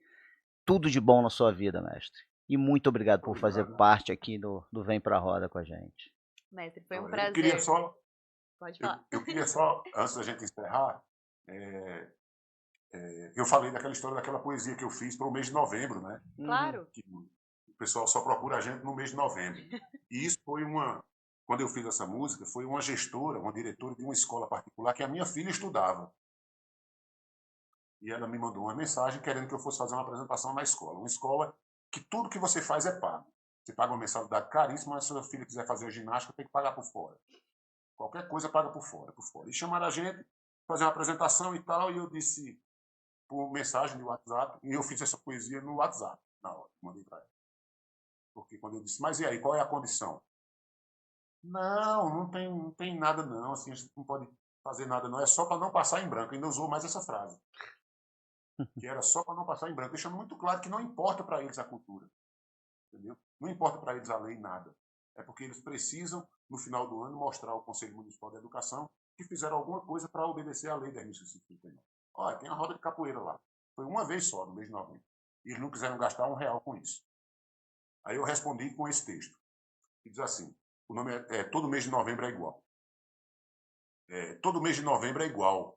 Tudo de bom na sua vida, mestre. E muito obrigado por fazer parte aqui do Vem Pra Roda com a gente. Mestre, foi um Eu prazer. queria só, Pode falar. eu queria só, antes da gente encerrar, eu falei daquela história daquela poesia que eu fiz para o mês de novembro, né? Claro. Que o pessoal só procura a gente no mês de novembro. E isso foi quando eu fiz essa música, foi uma gestora, uma diretora de uma escola particular que a minha filha estudava. E ela me mandou uma mensagem querendo que eu fosse fazer uma apresentação na escola. Uma escola que tudo que você faz é pago. Você paga uma mensalidade caríssima, mas se a sua filha quiser fazer ginástica, tem que pagar por fora. Qualquer coisa paga por fora, por fora. E chamaram a gente, fazer uma apresentação e tal, e eu disse por mensagem de WhatsApp, e eu fiz essa poesia no WhatsApp, na hora, mandei para ela. Porque quando eu disse, mas e aí, qual é a condição? Não tem nada não, assim, a gente não pode fazer nada não, é só para não passar em branco. Ainda usou mais essa frase. Que era só para não passar em branco, deixando muito claro que não importa para eles a cultura. Entendeu? Não importa para eles a lei, nada. É porque eles precisam, no final do ano, mostrar ao Conselho Municipal de Educação que fizeram alguma coisa para obedecer à lei 10.639. Olha, tem a roda de capoeira lá. Foi uma vez só, no mês de novembro. E eles não quiseram gastar R$1 com isso. Aí eu respondi com esse texto. Que diz assim, o nome Todo mês de novembro é igual. Todo mês de novembro é igual.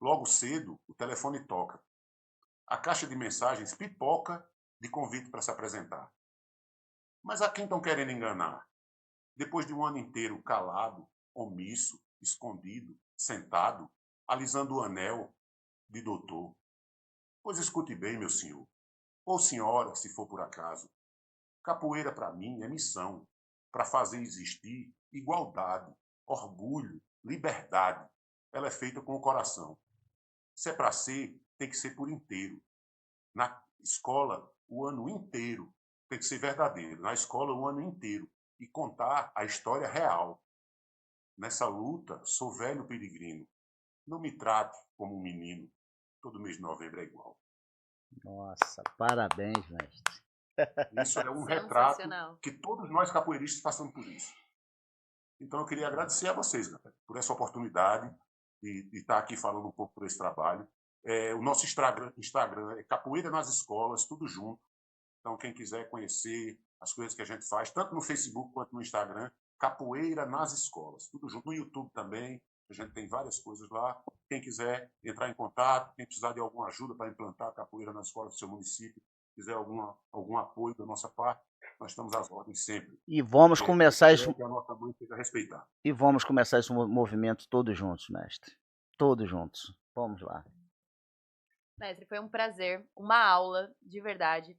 Logo cedo, o telefone toca. A caixa de mensagens pipoca de convite para se apresentar. Mas a quem estão querendo enganar? Depois de um ano inteiro calado, omisso, escondido, sentado, alisando o anel de doutor. Pois escute bem, meu senhor, ou senhora, se for por acaso. Capoeira, para mim, é missão, para fazer existir igualdade, orgulho, liberdade. Ela é feita com o coração. Se é para ser, tem que ser por inteiro. Na escola, o ano inteiro. Tem que ser verdadeiro. Na escola, o ano inteiro. E contar a história real. Nessa luta, sou velho peregrino. Não me trate como um menino. Todo mês de novembro é igual. Nossa, parabéns, mestre. Isso é um retrato que todos nós capoeiristas passamos por isso. Então eu queria agradecer a vocês, galera, por essa oportunidade de estar aqui falando um pouco por esse trabalho. O nosso Instagram é Capoeira nas Escolas, tudo junto. Então quem quiser conhecer as coisas que a gente faz, tanto no Facebook quanto no Instagram, Capoeira nas Escolas, tudo junto. No YouTube também, a gente tem várias coisas lá. Quem quiser entrar em contato, quem precisar de alguma ajuda para implantar a capoeira nas escolas do seu município, quiser algum apoio da nossa parte, nós estamos às ordens sempre. E vamos começar isso. Que a nossa mãe seja respeitada. E vamos começar esse movimento todos juntos, mestre. Todos juntos. Vamos lá. Mestre, foi um prazer, uma aula de verdade.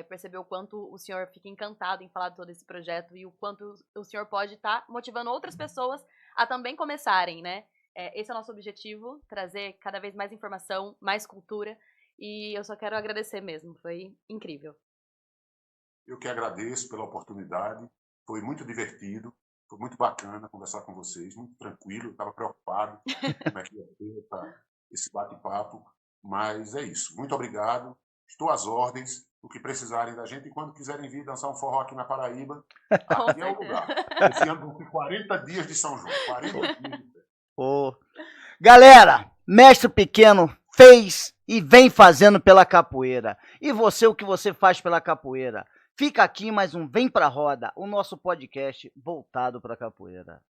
Perceber o quanto o senhor fica encantado em falar de todo esse projeto e o quanto o senhor pode estar motivando outras pessoas a também começarem, né? Esse é o nosso objetivo, trazer cada vez mais informação, mais cultura. E eu só quero agradecer mesmo, foi incrível. Eu que agradeço pela oportunidade, foi muito divertido, foi muito bacana conversar com vocês, muito tranquilo, eu estava preocupado como é que ia ter esse bate-papo, mas é isso. Muito obrigado, estou às ordens, o que precisarem da gente, e quando quiserem vir dançar um forró aqui na Paraíba, aqui é o lugar. Esse ano vão ter 40 dias de São João, 40 dias de festa. Galera, Mestre Pequeno fez e vem fazendo pela capoeira. E você, o que você faz pela capoeira? Fica aqui mais um Vem Pra Roda, o nosso podcast voltado para a capoeira.